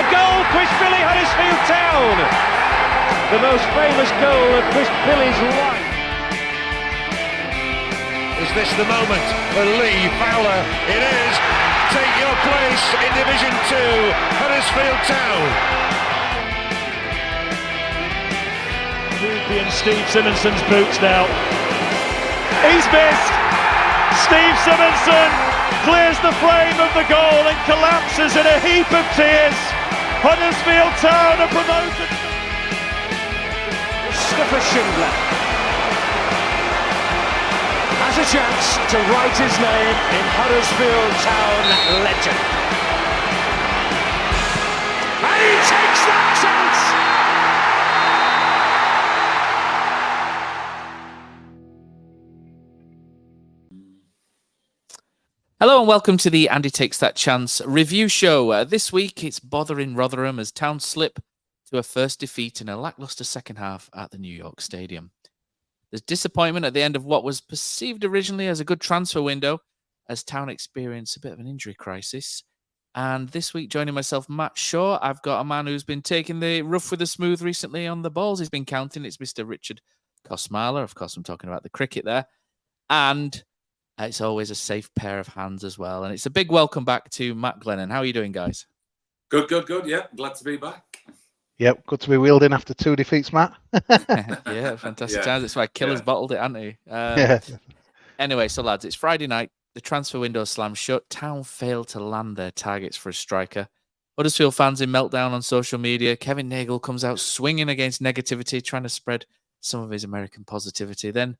A goal, Chris Billy, Huddersfield Town. The most famous goal of Chris Billy's life. Is this the moment for Lee Fowler? It is. Take your place in Division 2, Huddersfield Town. Ruby and Steve Simonson's boots now. He's missed. Steve Simonson clears the frame of the goal and collapses in a heap of tears. Huddersfield Town are promoted. Mustafa Schindler has a chance to write his name in Huddersfield Town legend. And he takes that chance! Hello and welcome to the Andy Takes That Chance review show. This week it's bothering Rotherham as Town slip to a first defeat in a lacklustre second half at the New York Stadium. There's disappointment at the end of what was perceived originally as a good transfer window as Town experienced a bit of an injury crisis. And this week, joining myself, Matt Shaw, I've got a man who's been taking the rough with the smooth recently on the balls. He's been counting. It's Mr. Richard Kosmala. Of course, I'm talking about the cricket there. And it's always a safe pair of hands as well. And it's a big welcome back to Matt Glennon. How are you doing, guys? Good. Yeah, glad to be back. Yep, good to be wheeled in after 2 defeats, Matt. Yeah, fantastic times. That's why Killers bottled it, hasn't he? Anyway, so lads, it's Friday night. The transfer window slammed shut. Town failed to land their targets for a striker. Huddersfield fans in meltdown on social media. Kevin Nagle comes out swinging against negativity, trying to spread some of his American positivity. Then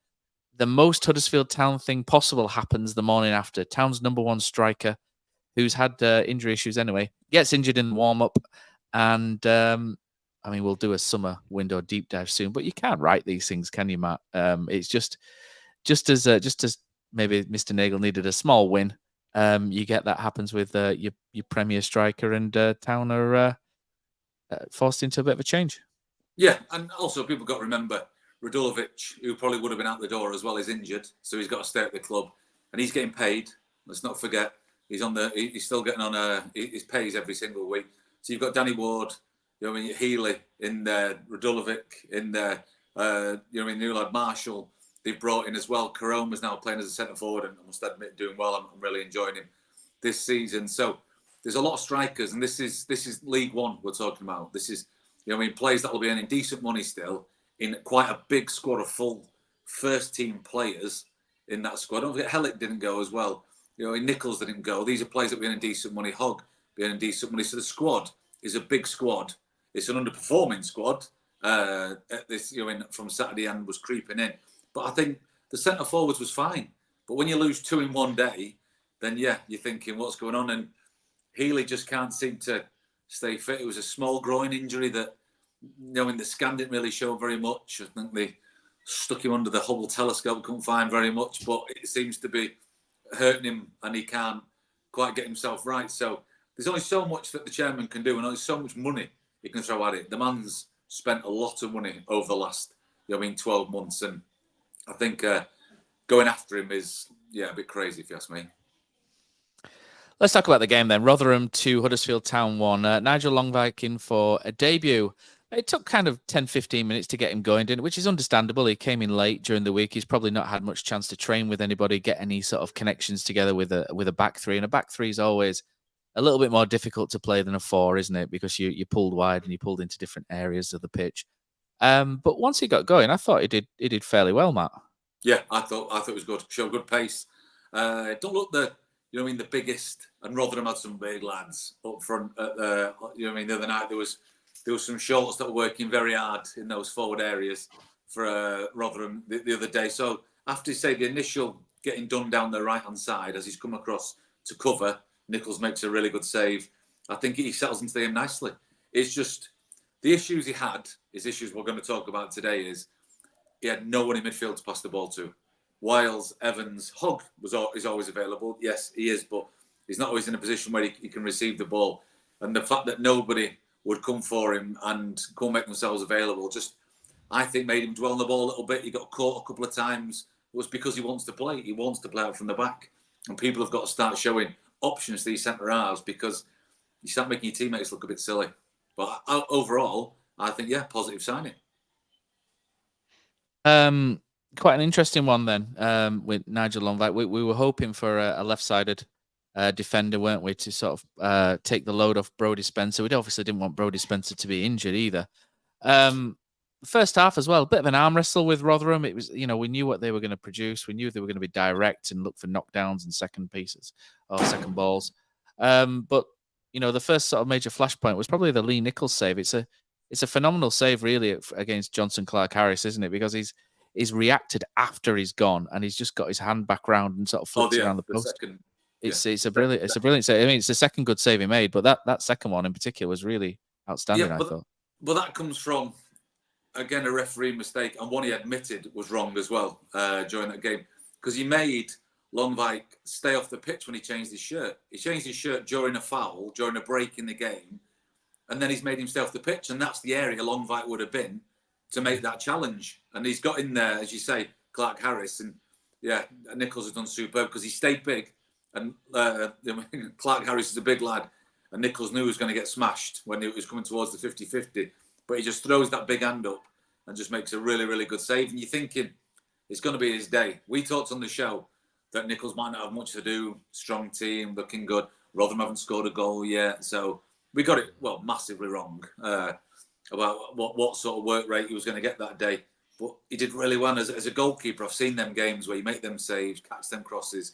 the most Huddersfield Town thing possible happens the morning after. Town's number one striker, who's had injury issues anyway, gets injured in the warm-up. And, we'll do a summer window deep dive soon, but you can't write these things, can you, Matt? It's just as maybe Mr. Nagle needed a small win, you get that happens with your premier striker, and Town are forced into a bit of a change. Yeah, and also people got to remember Radulovic, who probably would have been out the door as well, is injured, so he's got to stay at the club, and he's getting paid. Let's not forget he's still getting on his pays every single week. So you've got Danny Ward, Healy in there, Radulovic in there, new lad Marshall they've brought in as well. Karoma's now playing as a centre forward, and I must admit doing well. I'm really enjoying him this season. So there's a lot of strikers, and this is League One we're talking about. This is players that will be earning decent money still in quite a big squad of full first team players in that squad. Don't forget Hildred didn't go as well. Nichols didn't go. These are players that will be earning decent money. Hogg be earning decent money. So the squad is a big squad. It's an underperforming squad. This from Saturday and was creeping in. But I think the centre forwards was fine. But when you lose 2 in one day, then you're thinking what's going on. And Healy just can't seem to stay fit. It was a small groin injury that in the scan didn't really show very much. I think they stuck him under the Hubble telescope, couldn't find very much, but it seems to be hurting him and he can't quite get himself right. So there's only so much that the chairman can do and only so much money he can throw at it. The man's spent a lot of money over the last 12 months, and I think going after him is a bit crazy if you ask me. Let's talk about the game then. Rotherham 2, Huddersfield Town 1. Nigel Longvike in for a debut. It took kind of 10-15 minutes to get him going, which is understandable. He came in late during the week. He's probably not had much chance to train with anybody, get any sort of connections together with a back three. And a back three is always a little bit more difficult to play than a 4, isn't it? Because you pulled wide and you pulled into different areas of the pitch. But once he got going, I thought he did fairly well, Matt. Yeah, I thought it was good. Showed good pace. Don't look the biggest, and Rotherham had some big lads up front. The other night there was some shorts that were working very hard in those forward areas for Rotherham the other day. So after the initial getting done down the right hand side as he's come across to cover, Nichols makes a really good save. I think he settles into the game nicely. It's just the issues he had, his issues we're going to talk about today is he had no one in midfield to pass the ball to. Wiles, Evans, Hogg is always available. Yes, he is, but he's not always in a position where he can receive the ball. And the fact that nobody would come for him and go make themselves available just, I think, made him dwell on the ball a little bit. He got caught a couple of times. It was because he wants to play. He wants to play out from the back. And people have got to start showing options to these centre halves because you start making your teammates look a bit silly. But overall, I think, positive signing. Quite an interesting one then with Nigel Longvite. We were hoping for a left-sided defender, weren't we, to sort of take the load off Brodie Spencer. We obviously didn't want Brodie Spencer to be injured either. First half as well, a bit of an arm wrestle with Rotherham. It was, we knew what they were going to produce. We knew they were going to be direct and look for knockdowns and second pieces or second balls. But the first sort of major flashpoint was probably the Lee Nichols save. It's a phenomenal save, really, against Johnson Clark-Harris, isn't it? Because he's reacted after he's gone, and he's just got his hand back round and sort of flips around the post. It's a brilliant save. I mean, it's the second good save he made, but that second one in particular was really outstanding. I thought. But that comes from, again, a referee mistake, and one he admitted was wrong as well during that game, because he made Longvite stay off the pitch when he changed his shirt. He changed his shirt during a foul, during a break in the game, and then he's made him stay off the pitch, and that's the area Longvite would have been to make that challenge. And he's got in there, as you say, Clark-Harris, and Nichols has done superb because he stayed big, and Clark-Harris is a big lad, and Nichols knew he was going to get smashed when it was coming towards the 50-50, but he just throws that big hand up and just makes a really, really good save. And you're thinking, it's going to be his day. We talked on the show that Nichols might not have much to do, strong team, looking good. Rotherham haven't scored a goal yet, so we got it, massively wrong about what sort of work rate he was going to get that day. But he did really well as a goalkeeper. I've seen them games where you make them saves, catch them crosses.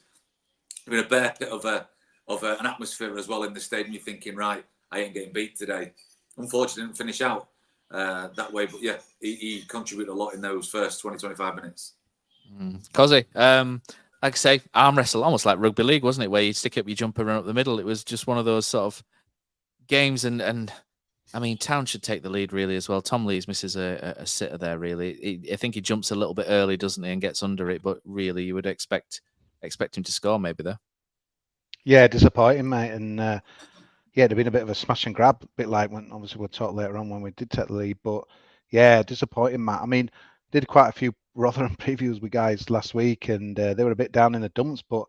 I mean, a bear pit of an atmosphere as well in the stadium. You're thinking, right, I ain't getting beat today. Unfortunately, didn't finish out that way. But he contributed a lot in those first 20-25 minutes. Kosi, like I say, arm wrestle, almost like rugby league, wasn't it? Where you stick up your jumper and run up the middle. It was just one of those sort of games, and I mean, Town should take the lead really as well. Tom Lees misses a sitter there. Really, I think he jumps a little bit early, doesn't he, and gets under it. But really, you would expect him to score maybe there. Yeah, disappointing, mate, and there'd been a bit of a smash and grab, a bit like when obviously we'll talk later on when we did take the lead. But yeah, disappointing, Matt. I mean, did quite a few Rotherham previews with guys last week, and they were a bit down in the dumps. But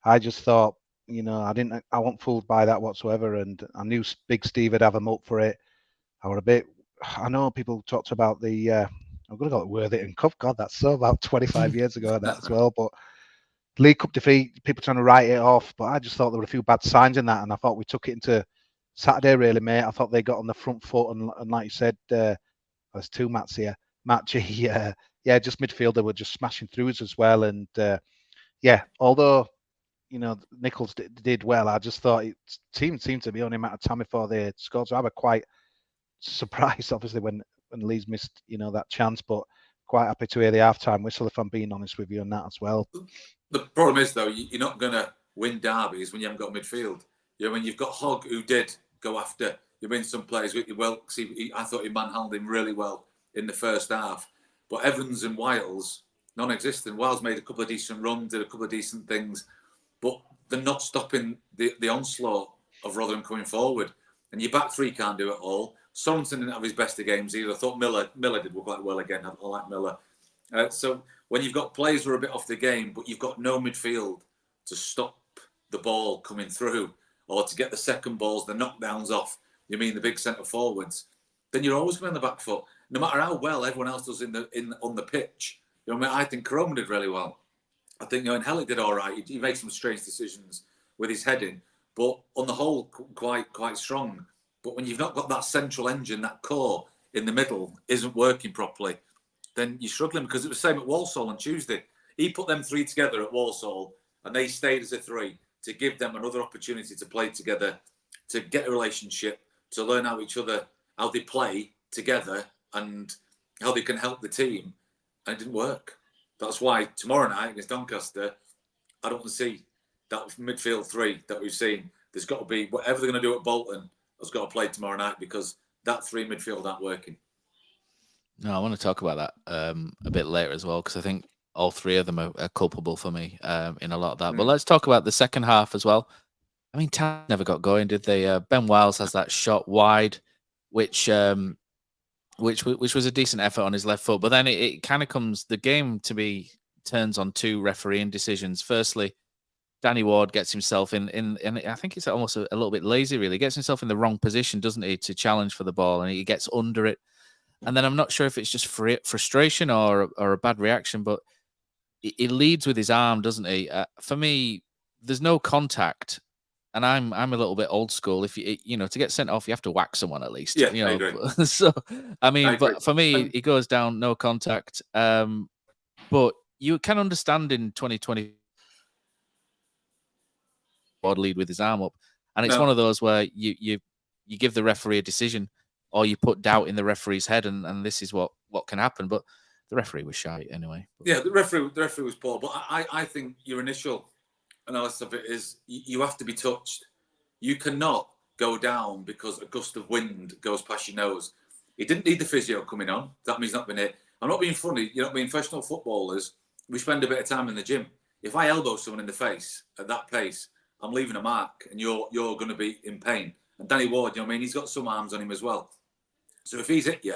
I just thought, I wasn't fooled by that whatsoever, and I knew Big Steve would have him up for it. I know people talked about the I'm going to go with Worthington Cup. God, that's so about 25 years ago that as well. But League Cup defeat, people trying to write it off. But I just thought there were a few bad signs in that, and I thought we took it into Saturday really, mate. I thought they got on the front foot, and like you said, there's two Matts here. Matt G, just midfield, they were just smashing through us as well. And although Nichols did well, I just thought team seemed to be only a matter of time before they scored. So I was quite surprised, obviously, when Leeds missed that chance, but quite happy to hear the half-time whistle, if I'm being honest with you on that as well. The problem is, though, you're not going to win derbies when you haven't got midfield. When you've got Hogg, who did go after, some players with Wilkes. I thought he manhandled him really well in the first half. But Evans and Wiles, non-existent. Wiles made a couple of decent runs, did a couple of decent things, but they're not stopping the onslaught of Rotherham coming forward. And your back three can't do it all. Sorensen didn't have his best of games either. I thought Miller did quite well again. I like Miller. So when you've got players who are a bit off the game, but you've got no midfield to stop the ball coming through or to get the second balls, the knockdowns off, the big centre forwards, then you're always going to be on the back foot. No matter how well everyone else does on the pitch. I think Corona did really well. I think and Hildred did all right. He made some strange decisions with his heading, but on the whole, quite strong. But when you've not got that central engine, that core in the middle isn't working properly, then you're struggling, because it was the same at Walsall on Tuesday. He put them three together at Walsall, and they stayed as a three to give them another opportunity to play together, to get a relationship, to learn how they play together and how they can help the team. And it didn't work. That's why tomorrow night against Doncaster, I don't want to see that midfield three that we've seen. There's got to be, whatever they're going to do at Bolton, has got to play tomorrow night, because that three midfield aren't working. No, I want to talk about that a bit later as well, because I think all three of them are culpable for me in a lot of that. But let's talk about the second half as well. I mean, Town never got going, did they? Ben Wiles has that shot wide, which was a decent effort on his left foot. But then it kind of turns on two refereeing decisions. Firstly, Danny Ward gets himself in and I think it's almost a little bit lazy, really. He gets himself in the wrong position, doesn't he, to challenge for the ball, and he gets under it. And then I'm not sure if it's just frustration or a bad reaction, but he leads with his arm, doesn't he? For me, there's no contact, and I'm a little bit old school. If you to get sent off, you have to whack someone at least. Yeah, I agree. So I mean, but for me, he goes down, no contact. But you can understand in 2020. Lead with his arm up, and it's one of those where you give the referee a decision, or you put doubt in the referee's head, and this is what can happen. But the referee was shy anyway. Yeah, the referee was poor, but I think your initial analysis of it is you have to be touched. You cannot go down because a gust of wind goes past your nose. He didn't need the physio coming on. That means not been hit. I'm not being funny. Being professional footballers, we spend a bit of time in the gym. If I elbow someone in the face at that pace, I'm leaving a mark, and you're going to be in pain. And Danny Ward, he's got some arms on him as well. So if he's hit you,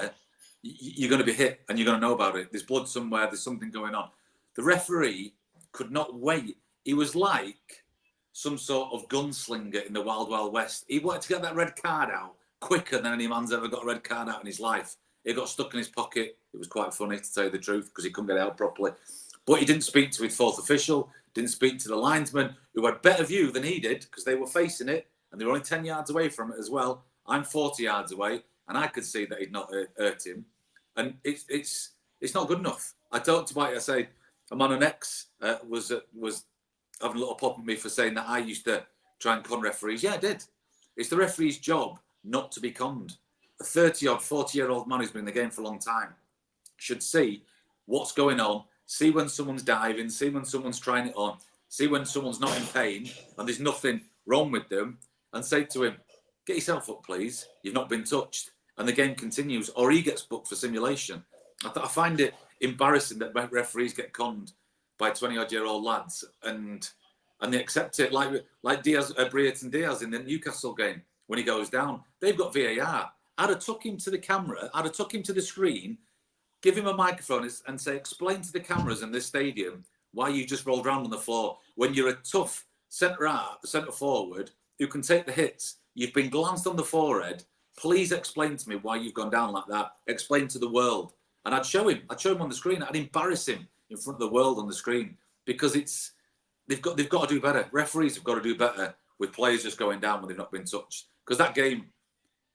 you're going to be hit, and you're going to know about it. There's blood somewhere. There's something going on. The referee could not wait. He was like some sort of gunslinger in the Wild Wild West. He wanted to get that red card out quicker than any man's ever got a red card out in his life. It got stuck in his pocket. It was quite funny, to tell you the truth, because he couldn't get it out properly. But he didn't speak to his fourth official, didn't speak to the linesman, who had better view than he did, because they were facing it, and they were only 10 yards away from it as well. I'm 40 yards away, and I could see that he'd not hurt him. And it's not good enough. I talked about it. I say a man on X was having a little pop at me for saying that I used to try and con referees. Yeah, I did. It's the referee's job not to be conned. A 30-odd, 40-year-old man who's been in the game for a long time should see what's going on, see when someone's diving, see when someone's trying it on, see when someone's not in pain and there's nothing wrong with them, and say to him, get yourself up, please. You've not been touched. And the game continues, or he gets booked for simulation. I find it embarrassing that referees get conned by 20-odd-year-old lads, and they accept it, like Diaz, Brereton Diaz in the Newcastle game when he goes down. They've got VAR. I'd have took him to the camera, I'd have took him to the screen, give him a microphone and say, explain to the cameras in this stadium why you just rolled around on the floor when you're a tough centre forward who can take the hits. You've been glanced on the forehead. Please explain to me why you've gone down like that. Explain to the world. And I'd show him on the screen. I'd embarrass him in front of the world on the screen, because they've got to do better. Referees have got to do better with players just going down when they've not been touched. Because that game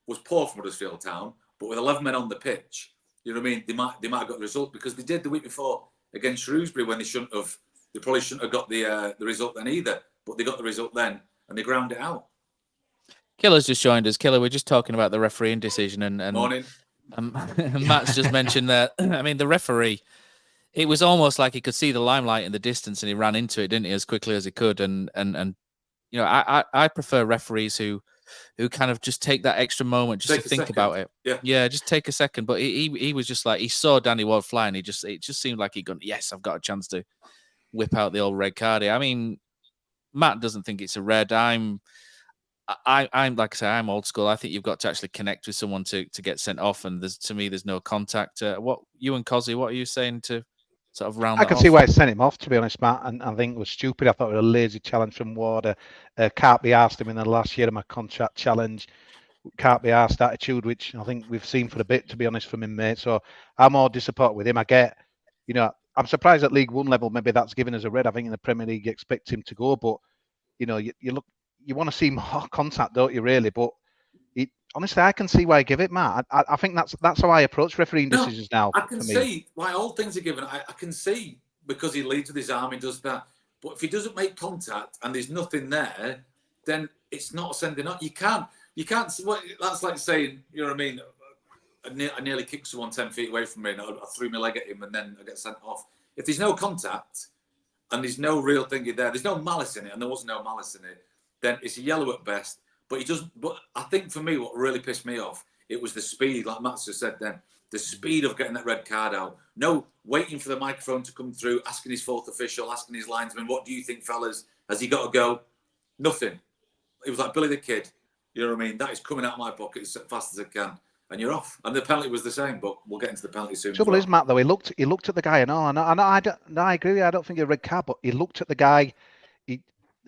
was poor from Huddersfield Town, but with 11 men on the pitch, you know what I mean? They might have got the result, because they did the week before against Shrewsbury when they shouldn't have. They probably shouldn't have got the result then either, but they got the result then and they ground it out. Killer's just joined us. Killer, we're just talking about the refereeing decision, and Morning. Matt's just mentioned that. I mean, the referee, it was almost like he could see the limelight in the distance, and he ran into it, didn't he, as quickly as he could. And I prefer referees who kind of just take that extra moment just to think about it. Yeah, just take a second. But he was just like, he saw Danny Ward flying. It just seemed like he'd gone, yes, I've got a chance to whip out the old red card here. I mean, Matt doesn't think it's a red. I'm like I say, I'm old school. I think you've got to actually connect with someone to get sent off, and to me there's no contact. What you and Kosi, what are you saying to sort of round? I can see why it sent him off, to be honest, Matt, and I think it was stupid. I thought it was a lazy challenge from Ward. Can't be asked him in the last year of my contract challenge. Can't be asked attitude, which I think we've seen for a bit, to be honest, from him, mate. So I'm more disappointed with him. I get, I'm surprised at League One level, maybe that's given us a red. I think in the Premier League you expect him to go, but you want to see more contact, don't you, really? But honestly, I can see why I give it, Matt. I think that's how I approach refereeing decisions now. I can see why all things are given. I can see, because he leads with his arm, he does that. But if he doesn't make contact and there's nothing there, then it's not sending up. You can't. That's like saying, you know what I mean? I nearly kicked someone 10 feet away from me, and I threw my leg at him, and then I get sent off. If there's no contact and there's no real thing there, there's no malice in it, and there was no malice in it, then it's a yellow at best. But he doesn't. But I think for me, what really pissed me off, it was the speed, like Matt just said then, the speed of getting that red card out. No waiting for the microphone to come through, asking his fourth official, asking his linesman, what do you think, fellas? Has he got to go? Nothing. It was like Billy the Kid. You know what I mean? That is coming out of my pocket as fast as I can, and you're off. And the penalty was the same, but we'll get into the penalty soon. Trouble is, Matt, though, he looked at the guy, and I agree with you. I don't think a red card, but he looked at the guy.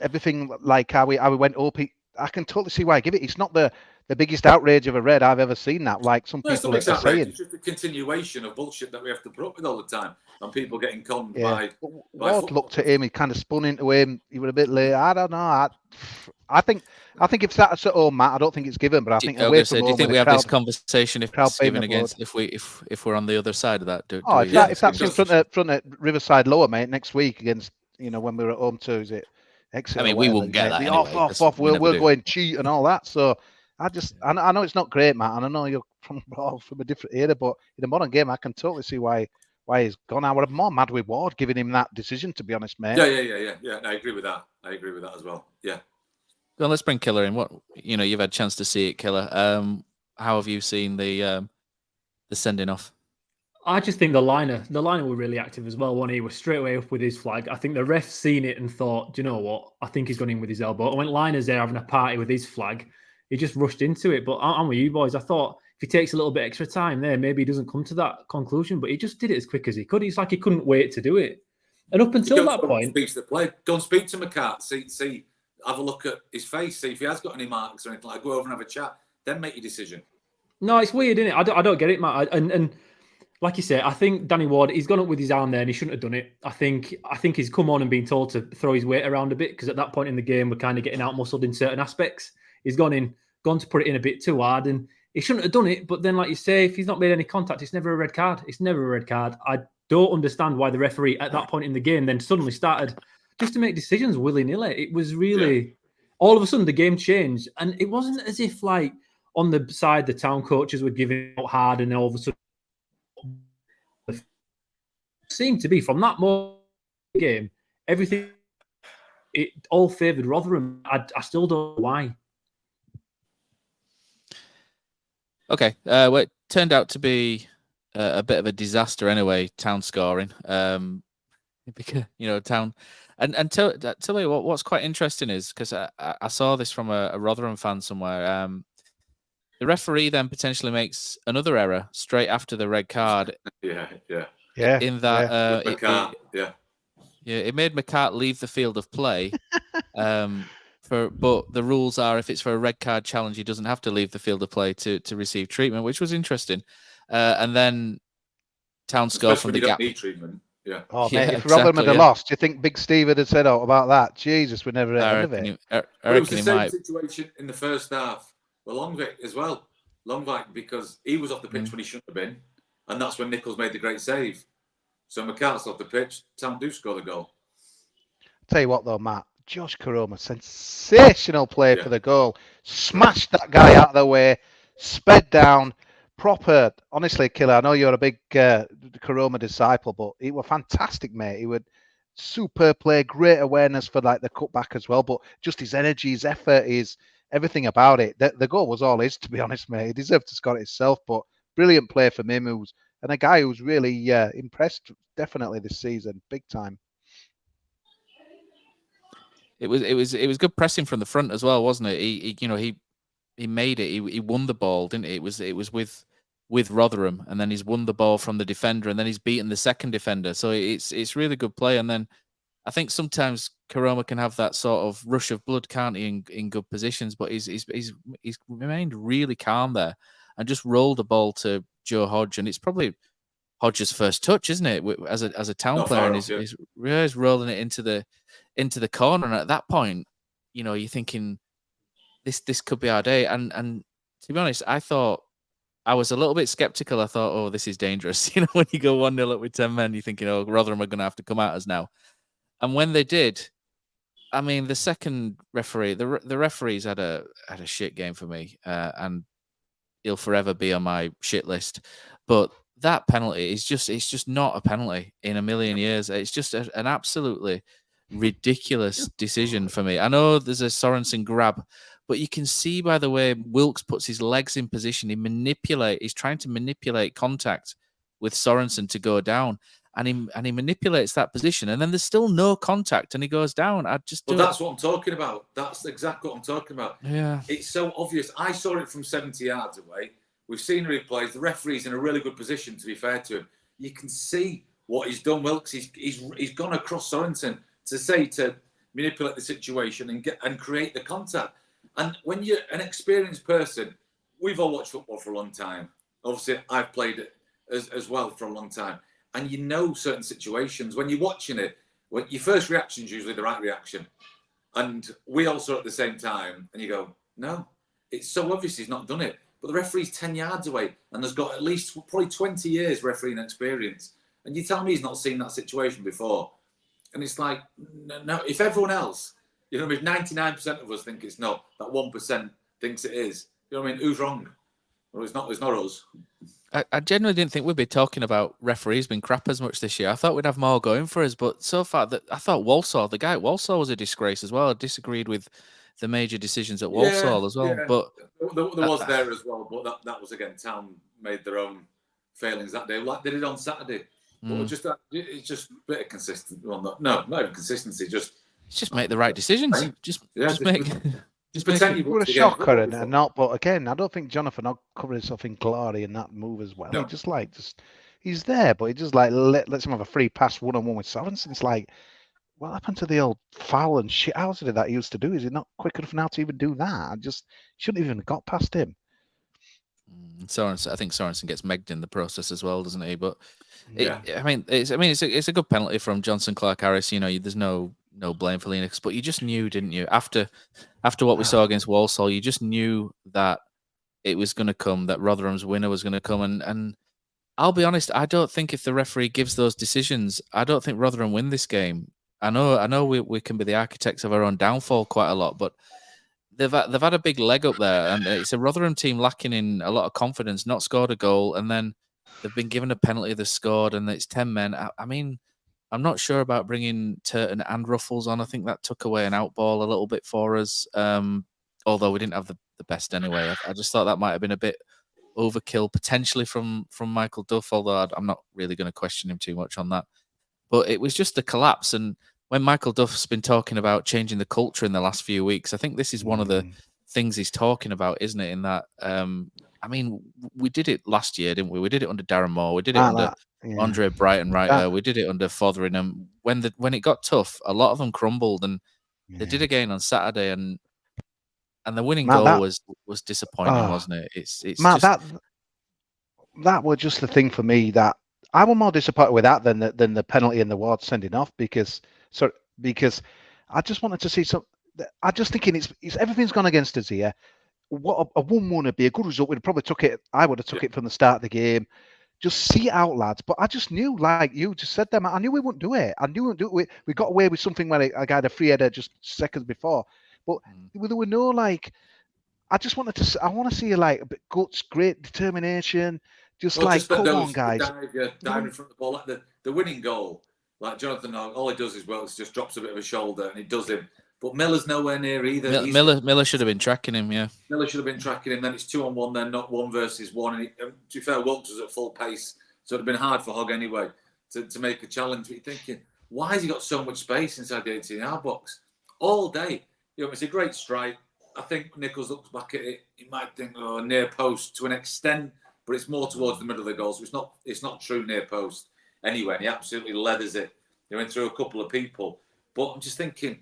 everything like how we went up. I can totally see why I give it. It's not the biggest outrage of a red I've ever seen. That like some people are saying. It's just a continuation of bullshit that we have to put up with all the time, and people getting conned by. Ward looked at him. He kind of spun into him. He was a bit late. I don't know. I think if that's at home, Matt, I don't think it's given. But I think away from home, do you think we have this conversation if it's given against if we're on the other side of that? If that's in front of Riverside Lower, mate, next week against when we're at home too, is it? Exeter, I mean, we won't get that anyway. Off. We'll go and cheat and all that. So I know it's not great, Matt, and I know you're from a different era, but in a modern game, I can totally see why he's gone. I would have more mad with Ward giving him that decision, to be honest, mate. Yeah. I agree with that. I agree with that as well. Yeah. Well, let's bring Killer in. What you've had a chance to see it, Killer. How have you seen the sending off? I just think the liner were really active as well. He was straight away up with his flag. I think the ref seen it and thought, do you know what? I think he's gone in with his elbow. And when Liner's there having a party with his flag, he just rushed into it. But I'm with you boys. I thought if he takes a little bit extra time there, maybe he doesn't come to that conclusion. But he just did it as quick as he could. It's like he couldn't wait to do it. And up until that point, speaks to the play. Go and speak to McCart. See, have a look at his face. See if he has got any marks or anything. Like, go over and have a chat. Then make your decision. No, it's weird, isn't it? I don't get it, Matt. And like you say, I think Danny Ward, he's gone up with his arm there and he shouldn't have done it. I think he's come on and been told to throw his weight around a bit because at that point in the game, we're kind of getting out-muscled in certain aspects. He's gone to put it in a bit too hard and he shouldn't have done it. But then, like you say, if he's not made any contact, it's never a red card. It's never a red card. I don't understand why the referee at that point in the game then suddenly started just to make decisions willy-nilly. It was really, all of a sudden, the game changed. And it wasn't as if, like, on the side, the town coaches were giving out hard and then all of a sudden, seemed to be from that moment in the game, everything, it all favoured Rotherham. I still don't know why. Okay, well, it turned out to be a bit of a disaster anyway. Town scoring, because Town, and tell me what's quite interesting is because I saw this from a Rotherham fan somewhere. The referee then potentially makes another error straight after the red card. Yeah. In that, it made McCart leave the field of play. But the rules are if it's for a red card challenge, he doesn't have to leave the field of play to receive treatment, which was interesting. And then Town score from the gap. Need treatment. Yeah. Oh, mate, if Rotherham had lost, do you think Big Steve would have said about that? Jesus, we never heard of it. It was the same situation in the first half. Well, Longvic as well. Longvic, because he was off the pitch when he shouldn't have been. And that's when Nichols made the great save. So McCart's off the pitch. Town do score the goal. Tell you what, though, Matt. Josh Koroma, sensational play for the goal. Smashed that guy out of the way. Sped down. Proper, honestly, Killer. I know you're a big Koroma disciple, but he was fantastic, mate. He would super play, great awareness for like the cutback as well. But just his energy, his effort, his everything about it. The goal was all his, to be honest, mate. He deserved to score it himself, but brilliant play from him, and a guy who's really impressed definitely this season, big time. It was good pressing from the front as well, wasn't it? He made it. He won the ball, didn't he? It was with Rotherham, and then he's won the ball from the defender, and then he's beaten the second defender. So it's really good play. And then I think sometimes Koroma can have that sort of rush of blood, can't he, in good positions? But he's remained really calm there and just rolled the ball to Joe Hodge, and it's probably Hodge's first touch, isn't it? As a Town player, and he's rolling it into the corner. And at that point, you're thinking this could be our day. And to be honest, I was a little bit skeptical. I thought, oh, this is dangerous. When you go 1-0 up with 10 men, you're thinking, oh, Rotherham are going to have to come at us now. And when they did, I mean, the second referee, the referees had a shit game for me, and he'll forever be on my shit list. But that penalty it's just not a penalty in a million years. It's just an absolutely ridiculous decision for me. I know there's a Sorensen grab, but you can see by the way Wilkes puts his legs in position, he's trying to manipulate contact with Sorensen to go down, and he manipulates that position, and then there's still no contact, and he goes down. That's what I'm talking about. That's exactly what I'm talking about. Yeah, it's so obvious. I saw it from 70 yards away. We've seen replays. The referee's in a really good position, to be fair to him. You can see what he's done, Wilkes. He's gone across Sorensen to say to manipulate the situation and create the contact. And when you're an experienced person, we've all watched football for a long time. Obviously, I've played it as well for a long time. And you know certain situations. When you're watching it, your first reaction is usually the right reaction. And we all saw it at the same time. And you go, no, it's so obvious he's not done it. But the referee's 10 yards away and has got at least probably 20 years refereeing experience. And you tell me he's not seen that situation before. And it's like, no, if everyone else, you know what I mean, 99% of us think it's not, that 1% thinks it is. You know what I mean? Who's wrong? Well, it's not us. I genuinely didn't think we'd be talking about referees being crap as much this year. I thought we'd have more going for us, but so far, I thought Walsall, the guy at Walsall was a disgrace as well. I disagreed with the major decisions at Walsall as well. Yeah. But there was there as well, but that was, again, Town made their own failings that day, like they did on Saturday. But it's just a bit of consistency. Well, not even consistency, just make the right decisions. Just make. We're a shocker and not, but again, I don't think Jonathan covered himself in glory in that move as well. No. He's there, but he just like lets him have a free pass 1-on-1 with Sorensen. It's like, what happened to the old foul and shit house that he used to do? Is he not quick enough now to even do that? I just shouldn't even have got past him. Sorensen, I think Sorensen gets megged in the process as well, doesn't he? But it's a good penalty from Johnson Clark-Harris. You know, there's no blame for Linux, but you just knew, didn't you? After what we saw against Walsall, you just knew that it was going to come, that Rotherham's winner was going to come. And I'll be honest, I don't think if the referee gives those decisions, I don't think Rotherham win this game. I know we can be the architects of our own downfall quite a lot, but they've had a big leg up there, and it's a Rotherham team lacking in a lot of confidence, not scored a goal, and then they've been given a penalty, they've scored, and it's 10 men. I mean, I'm not sure about bringing Turton and Ruffles on. I think that took away an outball a little bit for us, although we didn't have the best anyway. I just thought that might have been a bit overkill potentially from Michael Duff, although I'm not really going to question him too much on that. But it was just a collapse. And when Michael Duff's been talking about changing the culture in the last few weeks, I think this is one of the things he's talking about, isn't it? In that, I mean, we did it last year, didn't we? We did it under Darren Moore. We did it under Andre Brighton, we did it under Fotheringham. When it got tough, a lot of them crumbled, and they did again on Saturday. And the winning goal was disappointing, wasn't it? It's Matt, just... that was just the thing for me, that I was more disappointed with that than the penalty and the Ward sending off, because I just wanted to see some. I'm just thinking it's everything's gone against us here. What a 1-1 would be a good result. We'd probably took it. I would have took it from the start of the game. Just see it out, lads. But I just knew, like you just said there, Matt, I knew we wouldn't do it. I knew we wouldn't do it. We got away with something where a guy had a free header just seconds before. But there were no, like, I just wanted to. I want to see like a bit guts, great determination. Come on, guys. Dive in front of the ball, like the winning goal. Like Jonathan, all he does is just drops a bit of a shoulder, and it does him. But Miller's nowhere near either. Miller should have been tracking him, yeah. Miller should have been tracking him. Then it's 2-on-1, then not 1 versus 1. And to be fair, Wilkes was at full pace, so it'd have been hard for Hogg anyway to make a challenge. But you're thinking, why has he got so much space inside the 18-yard box all day? You know, it's a great strike. I think Nichols looks back at it. He might think, near post to an extent, but it's more towards the middle of the goal. So it's not true near post anyway. And he absolutely leathers it. He went through a couple of people. But I'm just thinking,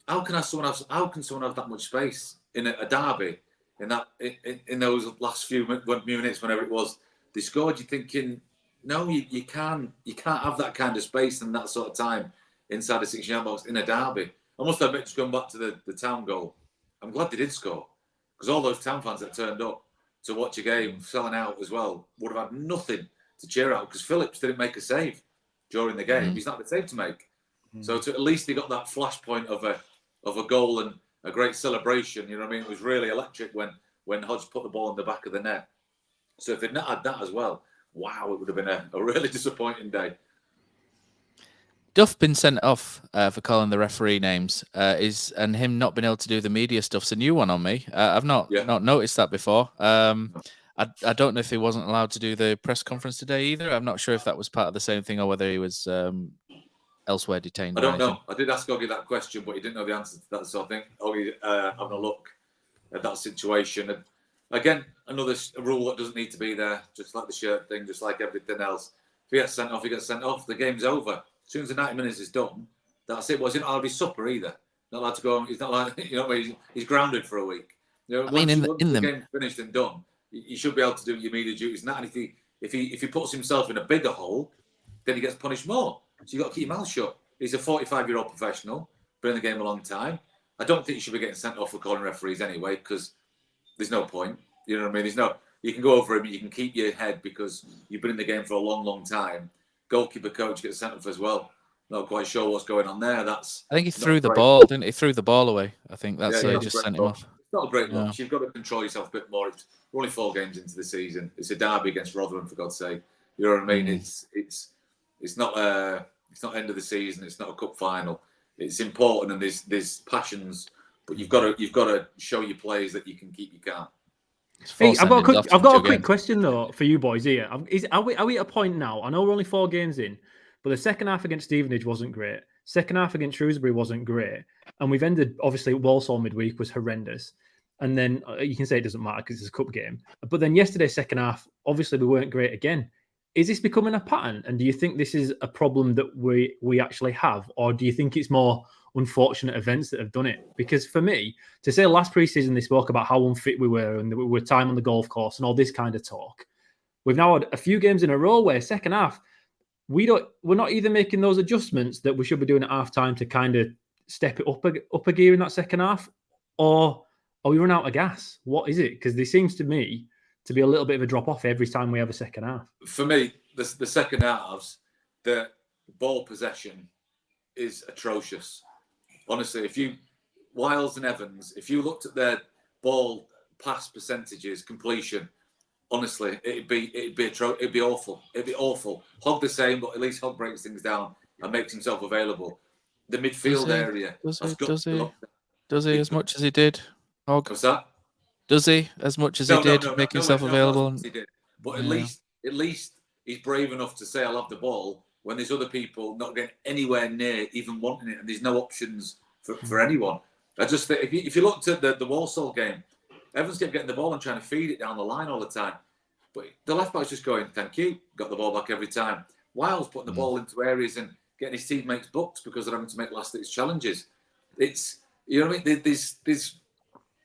how can someone have that much space in a derby in those last few minutes, whenever it was they scored? You're thinking, no, you can't have that kind of space and that sort of time inside the 6-yard box in a derby. I must admit, just going back to the Town goal, I'm glad they did score, because all those Town fans that turned up to watch a game selling out as well would have had nothing to cheer out, because Phillips didn't make a save during the game. He's not the save to make. So at least they got that flashpoint of a goal and a great celebration. You know what I mean? It was really electric when Hodge put the ball in the back of the net. So if they'd not had that as well, wow, it would have been a really disappointing day. Duff been sent off for calling the referee names, and him not being able to do the media stuff's a new one on me. I've not noticed that before. I don't know if he wasn't allowed to do the press conference today either. I'm not sure if that was part of the same thing or whether he was elsewhere detained. I don't know. I did ask Oggy that question, but he didn't know the answer to that. So I think Oggy having a look at that situation. And again, another rule that doesn't need to be there, just like the shirt thing, just like everything else. If he gets sent off, he gets sent off. The game's over. As soon as the 90 minutes is done, that's it. Wasn't hardly supper either. Not allowed to go. He's not like he's grounded for a week. I mean, in the game's finished and done, you should be able to do your media duties. And if he puts himself in a bigger hole, then he gets punished more. So you got to keep your mouth shut. He's a 45-year-old professional, been in the game a long time. I don't think he should be getting sent off for calling referees anyway, because there's no point. You know what I mean? You can go over him, you can keep your head because you've been in the game for a long, long time. Goalkeeper coach gets sent off as well. Not quite sure what's going on there. I think he threw the ball, didn't he? He threw the ball away. I think that's he just sent him off. It's not a great look. You've got to control yourself a bit more. We're only 4 games into the season. It's a derby against Rotherham, for God's sake. You know what I mean? It's not end of the season. It's not a cup final. It's important, and there's passions, but you've got to show your players that you can keep your calm. Hey, I've got a quick question though for you boys here. Are we at a point now? I know we're only 4 games in, but the second half against Stevenage wasn't great. Second half against Shrewsbury wasn't great, and we've ended obviously Walsall midweek was horrendous. And then you can say it doesn't matter because it's a cup game. But then yesterday's second half, obviously we weren't great again. Is this becoming a pattern? And do you think this is a problem that we actually have? Or do you think it's more unfortunate events that have done it? Because for me, to say last pre-season they spoke about how unfit we were and that we were time on the golf course and all this kind of talk. We've now had a few games in a row where second half, we're not either making those adjustments that we should be doing at half time to kind of step it up a gear in that second half, or we run out of gas. What is it? Because there seems to me to be a little bit of a drop off every time we have a second half. For me, the second halves, the ball possession is atrocious. Honestly, Wiles and Evans, if you looked at their ball pass percentages, completion, honestly, it'd be awful. It'd be awful. Hogg the same, but at least Hogg breaks things down and makes himself available. The midfield area. Does he as much as he did? Hogg? What's that? Does he as much as he did make himself available? He did. But at least he's brave enough to say I'll have the ball when there's other people not getting anywhere near even wanting it, and there's no options for anyone. I just think if you looked at the Walsall game, Evans kept getting the ball and trying to feed it down the line all the time. But the left back's just going, thank you, got the ball back every time. Wiles putting the ball into areas and getting his teammates booked because they're having to make last-ditch challenges. It's, you know what I mean? There's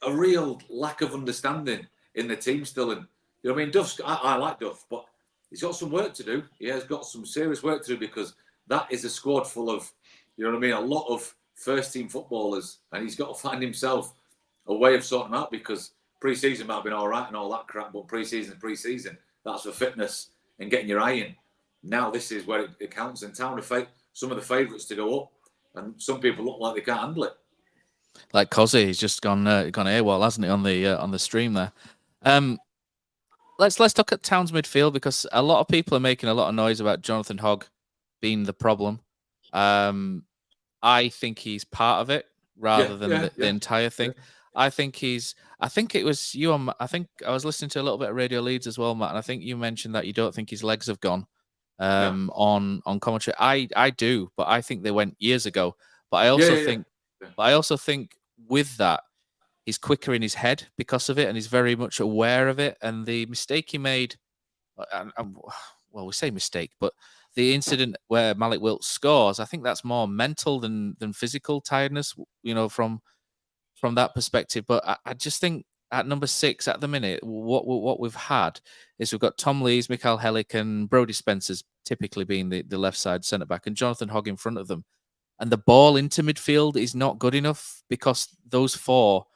a real lack of understanding in the team still. And, you know what I mean? Duff's, I like Duff, but he's got some work to do. He has got some serious work to do because that is a squad full of, you know what I mean, a lot of first-team footballers, and he's got to find himself a way of sorting them out because pre-season might have been all right and all that crap, but pre-season. That's for fitness and getting your eye in. Now this is where it counts. And Town are some of the favourites to go up, and some people look like they can't handle it. Like Kosi, he's just gone AWOL, hasn't he, on the stream there? Let's look at Town's midfield because a lot of people are making a lot of noise about Jonathan Hogg being the problem. I think he's part of it rather than the entire thing. Yeah. I think it was you. I think I was listening to a little bit of Radio Leeds as well, Matt, and I think you mentioned that you don't think his legs have gone on commentary. I do, but I think they went years ago. But I also think with that, he's quicker in his head because of it, and he's very much aware of it. And the mistake he made, well, we say mistake, but the incident where Malik Wilt scores, I think that's more mental than physical tiredness, you know, from that perspective. But I just think at number 6 at the minute, what we've had is we've got Tom Lees, Mikael Hellick, and Brodie Spencer's typically being the left side centre back, and Jonathan Hogg in front of them. And the ball into midfield is not good enough because those 4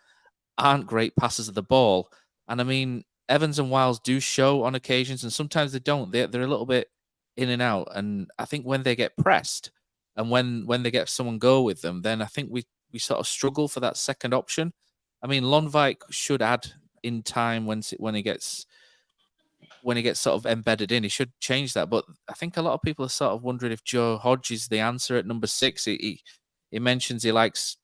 aren't great passers of the ball. And I mean, Evans and Wiles do show on occasions, and sometimes they don't. They're a little bit in and out. And I think when they get pressed and when they get someone go with them, then I think we sort of struggle for that second option. I mean, Lundvik should add in time when he gets sort of embedded in. He should change that. But I think a lot of people are sort of wondering if Joe Hodge is the answer at number 6. He mentions he likes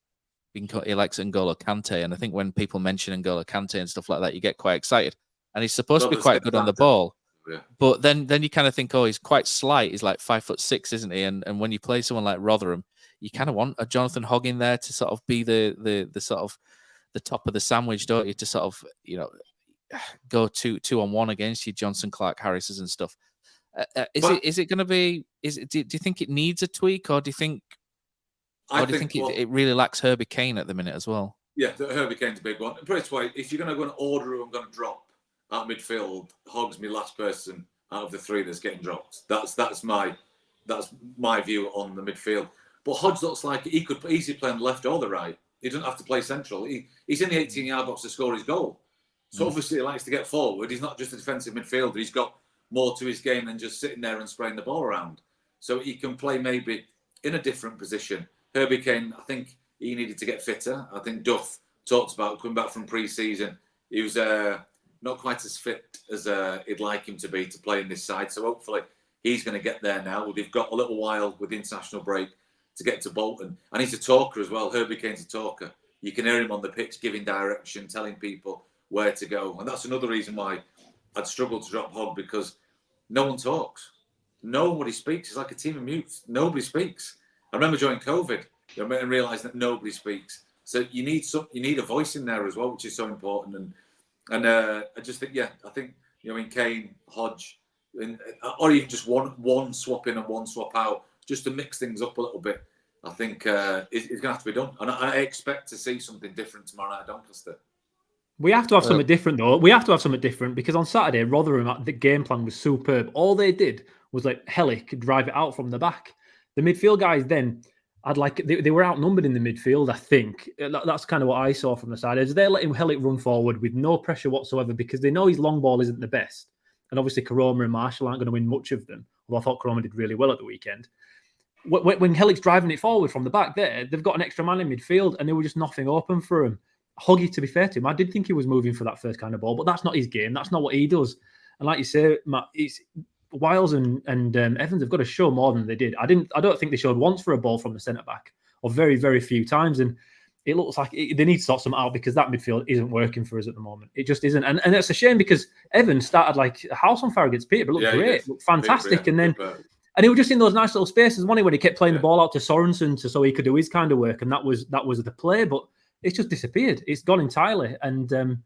N'Golo Kante, and I think when people mention N'Golo Kante and stuff like that, you get quite excited. And he's supposed to be quite good on the ball. Yeah. But then you kind of think, oh, he's quite slight. He's like 5'6", isn't he? And when you play someone like Rotherham, you kind of want a Jonathan Hogg in there to sort of be the sort of the top of the sandwich, don't you? To sort of, you know, go 2-on-1 against you, Johnson, Clark, Harris's and stuff. Is it going to be? Do you think it needs a tweak, or do you think Or do you think it really lacks Herbie Kane at the minute as well? Yeah, Herbie Kane's a big one. Put it this way, if you're going to go and order who I'm going to drop at midfield, Hogg's my last person out of the three that's getting dropped. That's my view on the midfield. But Hodge looks like he could easily play on the left or the right. He doesn't have to play central. He's in the 18-yard box to score his goal. So obviously he likes to get forward. He's not just a defensive midfielder. He's got more to his game than just sitting there and spraying the ball around. So he can play maybe in a different position. Herbie Kane, I think he needed to get fitter. I think Duff talked about coming back from pre-season. He was not quite as fit as he'd like him to be to play in this side. So hopefully he's going to get there now. They've got a little while with the international break to get to Bolton. And he's a talker as well. Herbie Kane's a talker. You can hear him on the pitch giving direction, telling people where to go. And that's another reason why I'd struggle to drop Hogg, because no one talks. Nobody speaks. It's like a team of mutes. Nobody speaks. I remember during COVID, and realising that nobody speaks. So you need a voice in there as well, which is so important. And I just think, I think Kane, Hodge, or even just one swap in and one swap out, just to mix things up a little bit. I think it's going to have to be done, and I expect to see something different tomorrow night at Doncaster. We have to have something different, though. We have to have something different, because on Saturday, Rotherham, the game plan was superb. All they did was let Hellick drive it out from the back. The midfield guys then they were outnumbered in the midfield, I think. That's kind of what I saw from the side. As they're letting Hellick run forward with no pressure whatsoever, because they know his long ball isn't the best. And obviously, Karoma and Marshall aren't going to win much of them. Although I thought Karoma did really well at the weekend. When Hellick's driving it forward from the back there, they've got an extra man in midfield, and there was just nothing open for him. Hoggy, to be fair to him, I did think he was moving for that first kind of ball, but that's not his game. That's not what he does. And like you say, Matt, Wiles and Evans have got to show more than they did. I don't think they showed once for a ball from the centre back, or very, very few times. And it looks like they need to sort something out, because that midfield isn't working for us at the moment. It just isn't. And it's a shame, because Evans started like a house on fire against Peterborough. Looked great, looked fantastic. And he was just in those nice little spaces, wasn't he, when he kept playing the ball out to Sorensen so he could do his kind of work. And that was the play. But it's just disappeared. It's gone entirely. And but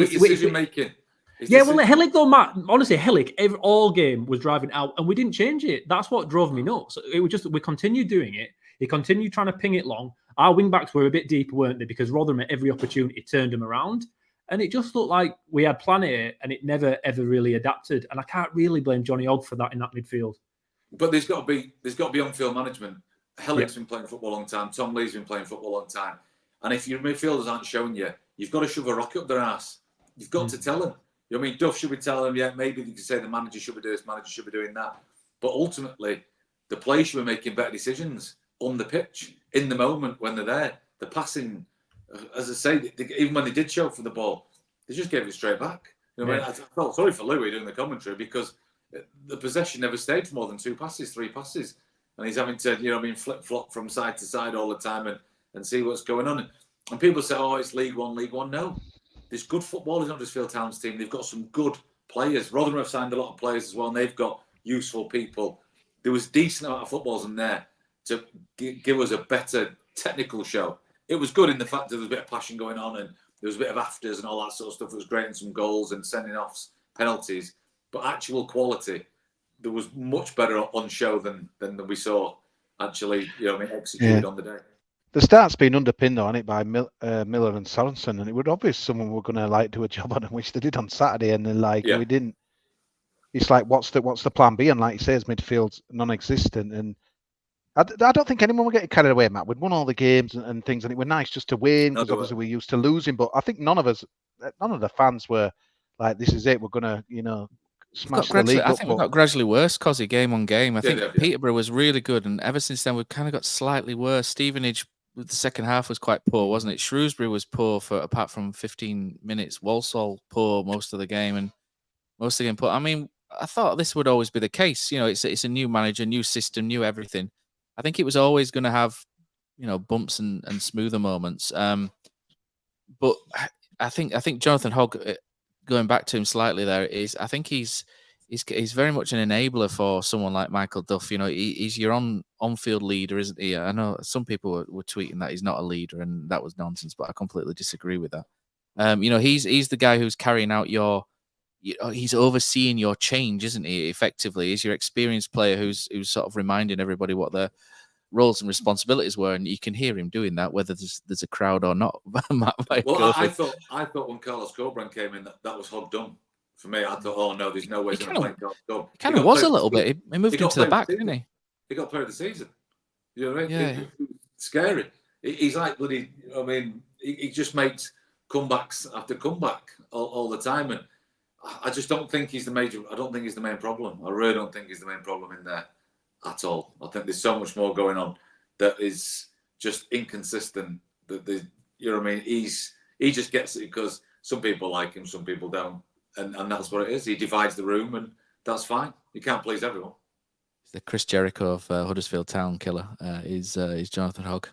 it's decision making. Hellick though, Matt. Honestly, Hellick all game was driving out, and we didn't change it. That's what drove me nuts. It was just we continued doing it. He continued trying to ping it long. Our wing backs were a bit deeper, weren't they? Because Rotherham at every opportunity turned them around, and it just looked like we had plan A, and it never ever really adapted. And I can't really blame Johnny Hogg for that in that midfield. But there's got to be on-field management. Hellick's been playing football a long time. Tom Lee's been playing football a long time. And if your midfielders aren't showing you, you've got to shove a rocket up their ass. You've got to tell them. You know what I mean? Duff should be telling them, maybe you can say the manager should be doing this, manager should be doing that. But ultimately, the players should be making better decisions on the pitch, in the moment when they're there. The passing, as I say, even when they did show for the ball, they just gave it straight back. You know what I mean? I felt sorry for Louis doing the commentary, because the possession never stayed for more than 3 passes. And he's having to, flip-flop from side to side all the time and see what's going on. And people say, it's League One. No. There's good footballers on Huddersfield Town's team. They've got some good players. Rotherham have signed a lot of players as well, and they've got useful people. There was a decent amount of footballers in there to give us a better technical show. It was good in the fact that there was a bit of passion going on, and there was a bit of afters and all that sort of stuff. It was great, and some goals and sending offs, penalties. But actual quality, there was much better on show than we saw actually executed on the day. The start's been underpinned on it by Miller and Sorensen, and it would obvious someone were going to do a job on it, which they did on Saturday, and then we didn't. It's like, what's the plan B? And like you say, his midfield's non-existent, and I don't think anyone will get carried away, Matt. We'd won all the games and things, and it were nice just to win, because obviously we're used to losing. But I think none of the fans were like, "This is it. We're gonna, smash the league." I think we got gradually worse, Kosi, game on game. I think Peterborough was really good, and ever since then we've kind of got slightly worse. Stevenage, the second half was quite poor, wasn't it? Shrewsbury was poor apart from 15 minutes. Walsall poor most of the game, and most of the game poor. I mean, I thought this would always be the case. It's a new manager, new system, new everything. I think it was always going to have, bumps and smoother moments. But I think Jonathan Hogg, going back to him slightly there, I think he's very much an enabler for someone like Michael Duff. He's your on-field leader, isn't he? I know some people were tweeting that he's not a leader, and that was nonsense, but I completely disagree with that. He's the guy who's carrying out he's overseeing your change, isn't he? Effectively, he's your experienced player who's sort of reminding everybody what roles and responsibilities were, and you can hear him doing that, whether there's a crowd or not. I thought when Carlos Corberán came in, that was Hog done. For me, I thought, oh no, there's no way he's going to play Carlos Corberán. He kind of was a little bit. He moved him to the back, didn't he? He got player of the season. You know what I mean? Yeah. It's scary. He's like bloody. I mean, he just makes comebacks after comeback all the time, and I just don't think he's the major. I don't think he's the main problem. I really don't think he's the main problem in there at all. I think there's so much more going on that is just inconsistent. You know what I mean? He just gets it because some people like him, some people don't, and that's what it is. He divides the room, and that's fine. You can't please everyone. The Chris Jericho of Huddersfield Town killer is Jonathan Hogg.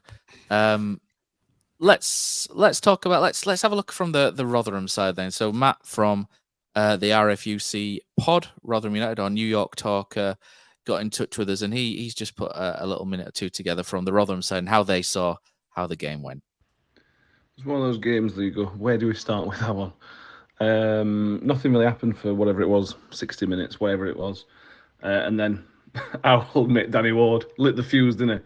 Let's talk about let's have a look from the Rotherham side then. So Matt from the RFUC pod, Rotherham United on New York Talk, got in touch with us, and he's just put a little minute or two together from the Rotherham side and how they saw how the game went. It's one of those games that you go, where do we start with that one? Nothing really happened for whatever it was, 60 minutes, whatever it was, and then our old mate Danny Ward lit the fuse, didn't he?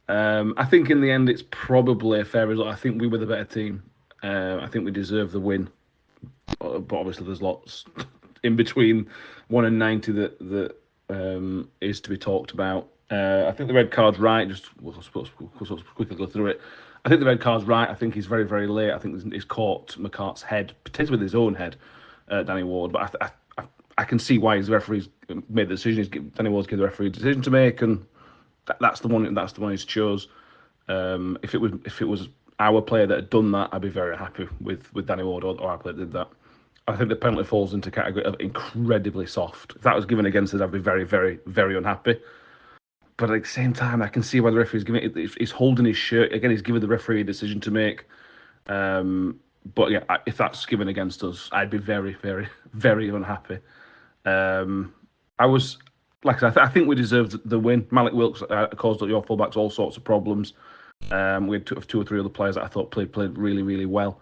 I think in the end it's probably a fair result. I think we were the better team. I think we deserve the win, but obviously there's lots in between 1 and 90 that is to be talked about. I think the red card's right. We'll quickly go through it. I think the red card's right. I think he's very, very late. I think he's caught McCart's head, potentially with his own head, Danny Ward. But I can see why his referee's made the decision. Danny Ward's given the referee a decision to make, and that's the one. That's the one he's chose. If it was our player that had done that, I'd be very happy with Danny Ward or our player that did that. I think the penalty falls into category of incredibly soft. If that was given against us, I'd be very, very, very unhappy. But at the same time, I can see why the referee's giving it. He's holding his shirt again. He's given the referee a decision to make. But yeah, if that's given against us, I'd be very, very, very unhappy. I was, like I said, I think we deserved the win. Malik Wilkes caused your fullbacks all sorts of problems. We had two or three other players that I thought played really, really well.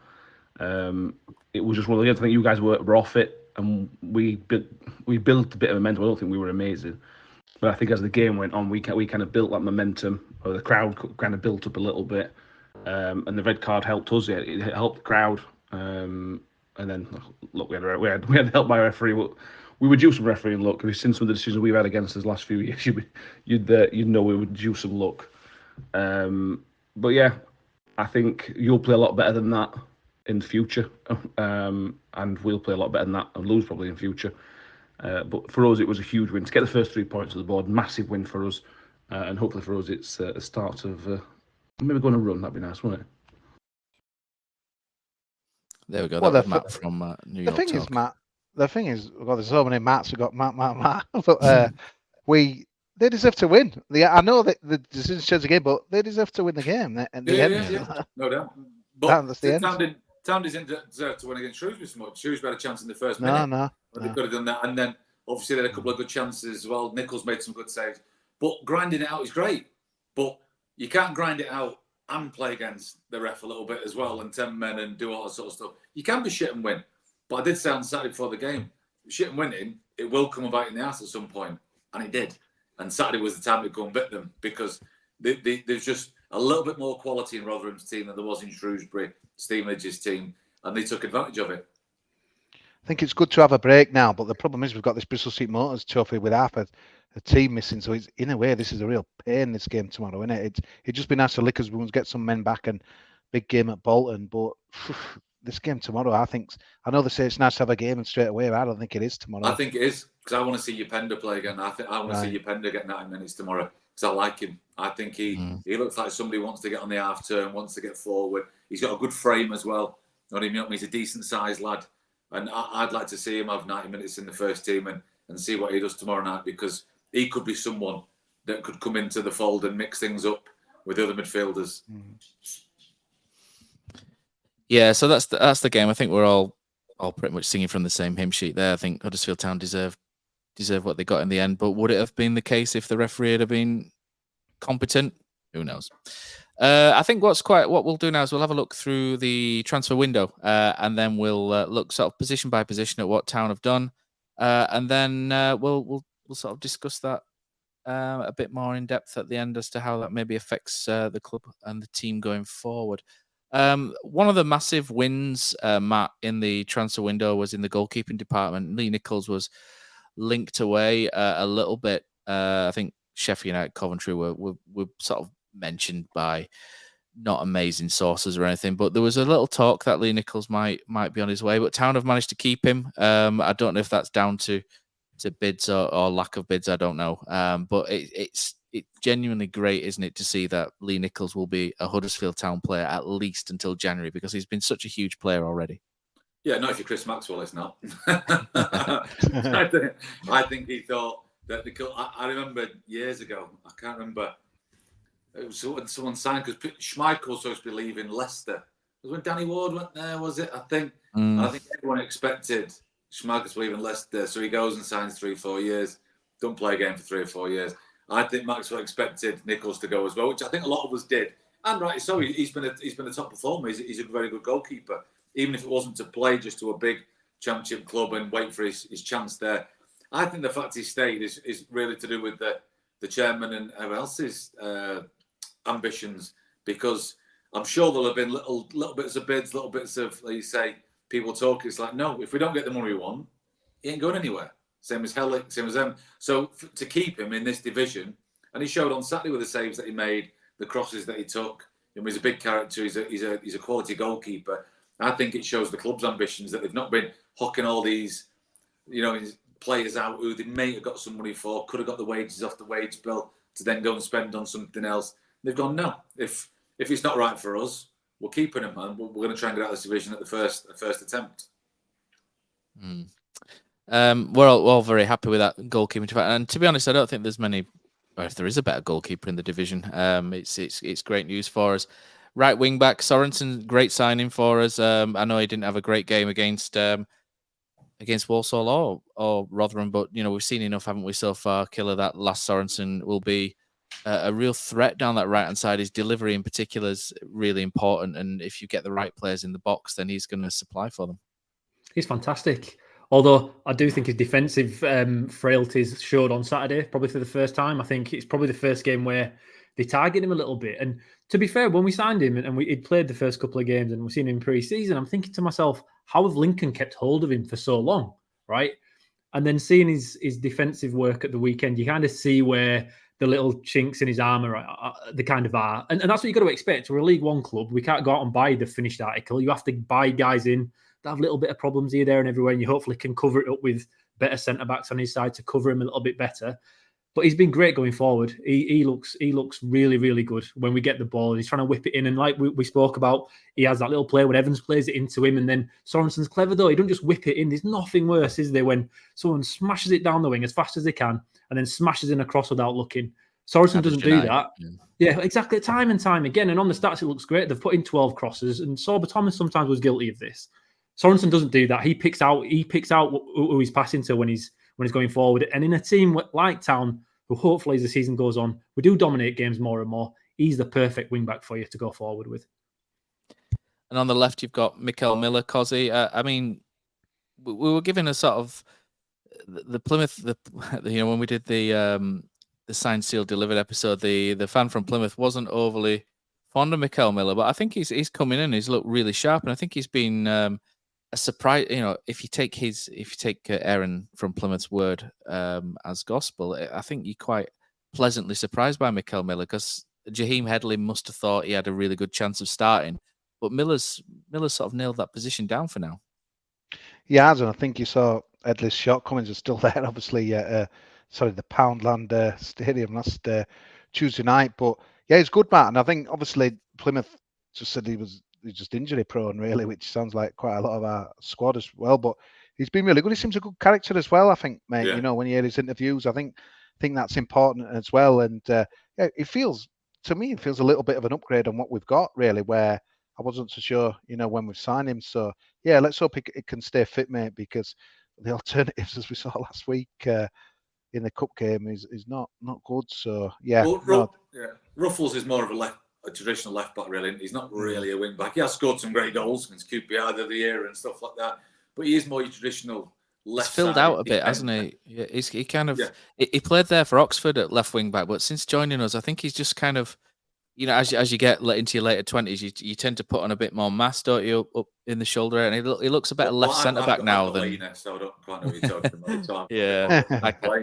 It was just one of the games. I think you guys were off it, and we built a bit of momentum. I don't think we were amazing, but I think as the game went on, we kind of built that momentum, or the crowd kind of built up a little bit, and the red card helped us. Yeah, it helped the crowd, and then look, we had help by a referee. We were due some refereeing luck. We've seen some of the decisions we've had against us the last few years. You'd know we were due some luck. But yeah, I think you'll play a lot better than that in the future, and we'll play a lot better than that and lose probably in future. But for us, it was a huge win to get the first 3 points on the board. Massive win for us, and hopefully for us, it's a start of maybe going to run. That'd be nice, wouldn't it? There we go. Well, that was Matt from New York. The thing is, well, there's so many Matts. We've got Matt, but they deserve to win. I know that the decision change the game, but they deserve to win the game. Yeah, no doubt. But that's the end. Town didn't deserve to win against Shrewsbury so much. Shrewsbury had a chance in the first minute. No. They could have done that. And then, obviously, they had a couple of good chances as well. Nichols made some good saves. But grinding it out is great. But you can't grind it out and play against the ref a little bit as well, and 10 men and do all that sort of stuff. You can be shit and win. But I did say on Saturday before the game, shit and winning, it will come about in the ass at some point. And it did. And Saturday was the time to go and bit them, because there's just a little bit more quality in Rotherham's team than there was in Shrewsbury, Stevenage team, and they took advantage of it. I think it's good to have a break now, but the problem is we've got this Bristol Street Motors trophy with half a team missing, so it's, in a way, this is a real pain, this game tomorrow, isn't it? It'd just be nice to lick us wounds, get some men back, and big game at Bolton, but this game tomorrow, I know they say it's nice to have a game and straight away, but I don't think it is tomorrow. I think it is, because I want to see Upenda play again. I want to see Upenda get 90 minutes tomorrow, because I like him. I think he looks like somebody who wants to get on the half turn, wants to get forward. He's got a good frame as well. He's a decent sized lad, and I'd like to see him have 90 minutes in the first team and see what he does tomorrow night, because he could be someone that could come into the fold and mix things up with the other midfielders. Yeah, so that's the game. I think we're all pretty much singing from the same hymn sheet there. I think Huddersfield Town deserve what they got in the end. But would it have been the case if the referee had been competent? Who knows? I think what we'll do now is we'll have a look through the transfer window, and then we'll look sort of position by position at what Town have done, and then we'll sort of discuss that a bit more in depth at the end as to how that maybe affects the club and the team going forward. One of the massive wins, Matt, in the transfer window was in the goalkeeping department. Lee Nichols was linked away a little bit. I think Sheffield United, Coventry were sort of mentioned by not amazing sources or anything, but there was a little talk that Lee Nichols might be on his way. But Town have managed to keep him. I don't know if that's down to bids or lack of bids. I don't know. But it's genuinely great, isn't it, to see that Lee Nichols will be a Huddersfield Town player at least until January, because he's been such a huge player already. Yeah, not if you're Chris Maxwell, it's not. I think he thought that I remember years ago, I can't remember, it was when someone signed, because Schmeichel was supposed to be leaving Leicester. It was when Danny Ward went there, was it? I think everyone expected Schmeichel to leave in Leicester, so he goes and signs 3-4 years, don't play again for 3 or 4 years. I think Maxwell expected Nichols to go as well, which I think a lot of us did. And right, so he's been a top performer. He's a very good goalkeeper. Even if it wasn't to play just to a big championship club and wait for his chance there. I think the fact he stayed is really to do with the chairman and everyone else's ambitions, because I'm sure there'll have been little bits of bids, little bits of, like you say, people talk. It's like, no, if we don't get the money we want, he ain't going anywhere. Same as Hildred, same as them. So to keep him in this division, and he showed on Saturday with the saves that he made, the crosses that he took. He's a big character. He's a quality goalkeeper. I think it shows the club's ambitions that they've not been hocking all these, players out who they may have got some money for, could have got the wages off the wage bill to then go and spend on something else. They've gone, no, if it's not right for us, we're keeping him, and we're going to try and get out of this division at the first attempt. We're all very happy with that goalkeeping. And to be honest, I don't think there's many, or if there is a better goalkeeper in the division, it's great news for us. Right wing back Sorensen, great signing for us. I know he didn't have a great game against Walsall or Rotherham, but we've seen enough, haven't we, so far, Killer, that last Sorensen will be a real threat down that right hand side. His delivery in particular is really important, and if you get the right players in the box, then he's going to supply for them. He's fantastic. Although I do think his defensive frailties showed on Saturday, probably for the first time. I think it's probably the first game where they target him a little bit. And to be fair, when we signed him and he'd played the first couple of games and we've seen him pre-season, I'm thinking to myself, how have Lincoln kept hold of him for so long, right? And then seeing his defensive work at the weekend, you kind of see where the little chinks in his armour they kind of are. And that's what you've got to expect. We're a League One club. We can't go out and buy the finished article. You have to buy guys in that have a little bit of problems here, there and everywhere, and you hopefully can cover it up with better centre-backs on his side to cover him a little bit better. But he's been great going forward. He looks really, really good when we get the ball. He's trying to whip it in. And like we spoke about, he has that little play when Evans plays it into him. And then Sorensen's clever, though. He don't just whip it in. There's nothing worse, is there, when someone smashes it down the wing as fast as they can and then smashes in across without looking. Sorensen doesn't do that. Yeah, exactly. Time and time again. And on the stats, it looks great. They've put in 12 crosses. And Sorba Thomas sometimes was guilty of this. Sorensen doesn't do that. He picks out who he's passing to when he's going forward. And in a team like Town, who hopefully as the season goes on, we do dominate games more and more, he's the perfect wing-back for you to go forward with. And on the left, you've got Mikael Miller, Kosi. I mean, we were given a sort of the Plymouth, when we did the signed, sealed, delivered episode, the fan from Plymouth wasn't overly fond of Mikael Miller, but I think he's coming in. He's looked really sharp, and I think he's been a surprise. If you take Aaron from Plymouth's word as gospel, I think you're quite pleasantly surprised by Mikael Miller, because Jaheim Headley must have thought he had a really good chance of starting, but Miller's sort of nailed that position down for now. Yeah, and I think you saw Headley's shortcomings are still there, obviously. The Poundland Stadium last Tuesday night, but yeah, he's good, Matt. And I think obviously Plymouth just said he's just injury prone, really, which sounds like quite a lot of our squad as well. But he's been really good. He seems a good character as well, I think, mate. Yeah. When you hear his interviews, I think that's important as well. And it feels a little bit of an upgrade on what we've got, really, where I wasn't so sure, when we've signed him. So yeah, let's hope it can stay fit, mate, because the alternatives, as we saw last week in the cup game, is not good. So yeah. Well, Ruffles is more of a traditional left back, really. He's not really a wing back. He has scored some great goals against QPR the other year and stuff like that, but he is more your traditional left. He's filled out a bit, hasn't he? Yeah, he kind of he played there for Oxford at left wing back, but since joining us, I think he's just kind of, as you get into your later 20s, you tend to put on a bit more mass, don't you, up in the shoulder, and he looks a better left centre back now than. Leaner, so I don't quite know what you're talking about. Yeah,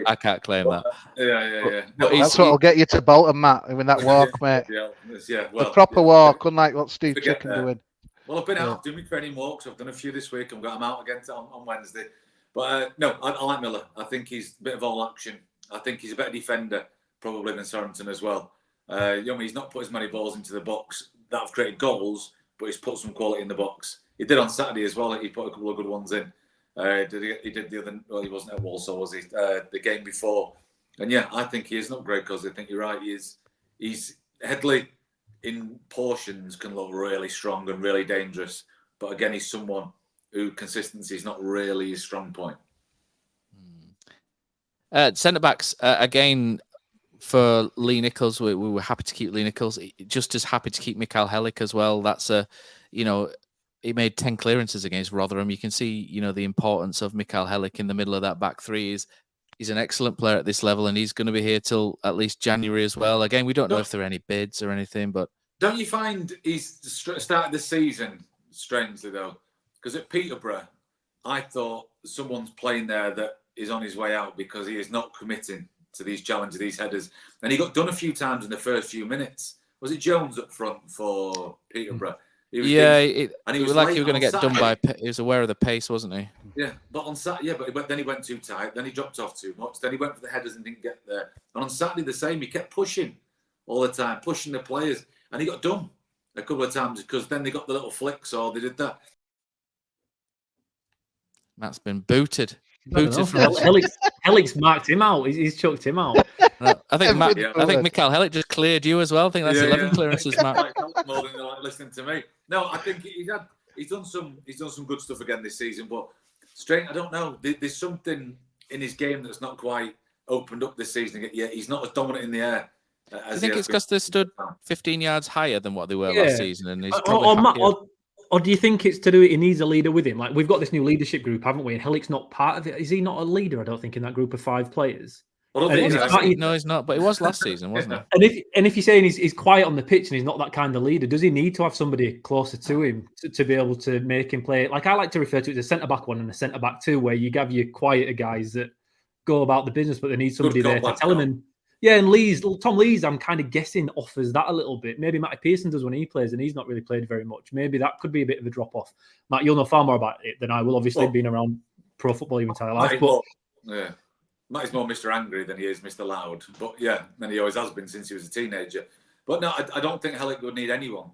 I can't claim that. Yeah. But that's what'll get you to Bolton, Matt, with that walk, mate. Well, the proper walk, unlike what Steve Chicken doing. Well, I've been out doing my training walks. I've done a few this week. I've got them out again on Wednesday. But no, I like Miller. I think he's a bit of all action. I think he's a better defender probably than Sorensen as well. He's not put as many balls into the box that have created goals, but he's put some quality in the box. He did on Saturday as well. He put a couple of good ones in. He did the other. Well, he wasn't at Walsall, was he? The game before. And yeah, I think he is not great because I think you're right. He's Headley in portions can look really strong and really dangerous, but again, he's someone who consistency is not really his strong point. Centre backs again for Lee Nichols. We were happy to keep Lee Nichols. Just as happy to keep Mikael Helik as well. That's he made 10 clearances against Rotherham. You can see, the importance of Mikael Helik in the middle of that back three. He's an excellent player at this level, and he's going to be here till at least January as well. Again, we don't know if there are any bids or anything, but don't you find he's started the season strangely though? Because at Peterborough, I thought someone's playing there that is on his way out because he is not committing to these challenges, these headers, and he got done a few times in the first few minutes. Was it Jones up front for Peterborough? He was like he was going to get done by. He was aware of the pace, wasn't he? Yeah, but on Saturday, but then he went too tight. Then he dropped off too much. Then he went for the headers and didn't get there. And on Saturday, the same. He kept pushing all the time, pushing the players, and he got done a couple of times because then they got the little flicks or they did that. Matt's been booted. Helik's marked him out. He's chucked him out. I think Mikael Helik just cleared you as well. I think that's 11 clearances, Matt. More than listening to me. No, I think he's done some good stuff again this season. But straight, I don't know. There's something in his game that's not quite opened up this season yet. He's not as dominant in the air. I think it's because they stood 15 yards higher than what they were last season, and he's or do you think it's to do it? He needs a leader with him. Like we've got this new leadership group, haven't we? And Helik's not part of it. Is he not a leader? I don't think in that group of 5 players. No, he's not. But he was last season, wasn't he? And if you're saying he's quiet on the pitch and he's not that kind of leader, does he need to have somebody closer to him to be able to make him play? Like I like to refer to it as a centre back 1 and a centre back 2, where you have your quieter guys that go about the business, but they need somebody there to tell him. And Tom Lees, I'm kind of guessing offers that a little bit. Maybe Matty Pearson does when he plays, and he's not really played very much. Maybe that could be a bit of a drop off. Matt, you'll know far more about it than I will. Obviously, being around pro football your entire life, Matt's more Mr. Angry than he is Mr. Loud. But yeah, and he always has been since he was a teenager. But no, I don't think Helik would need anyone.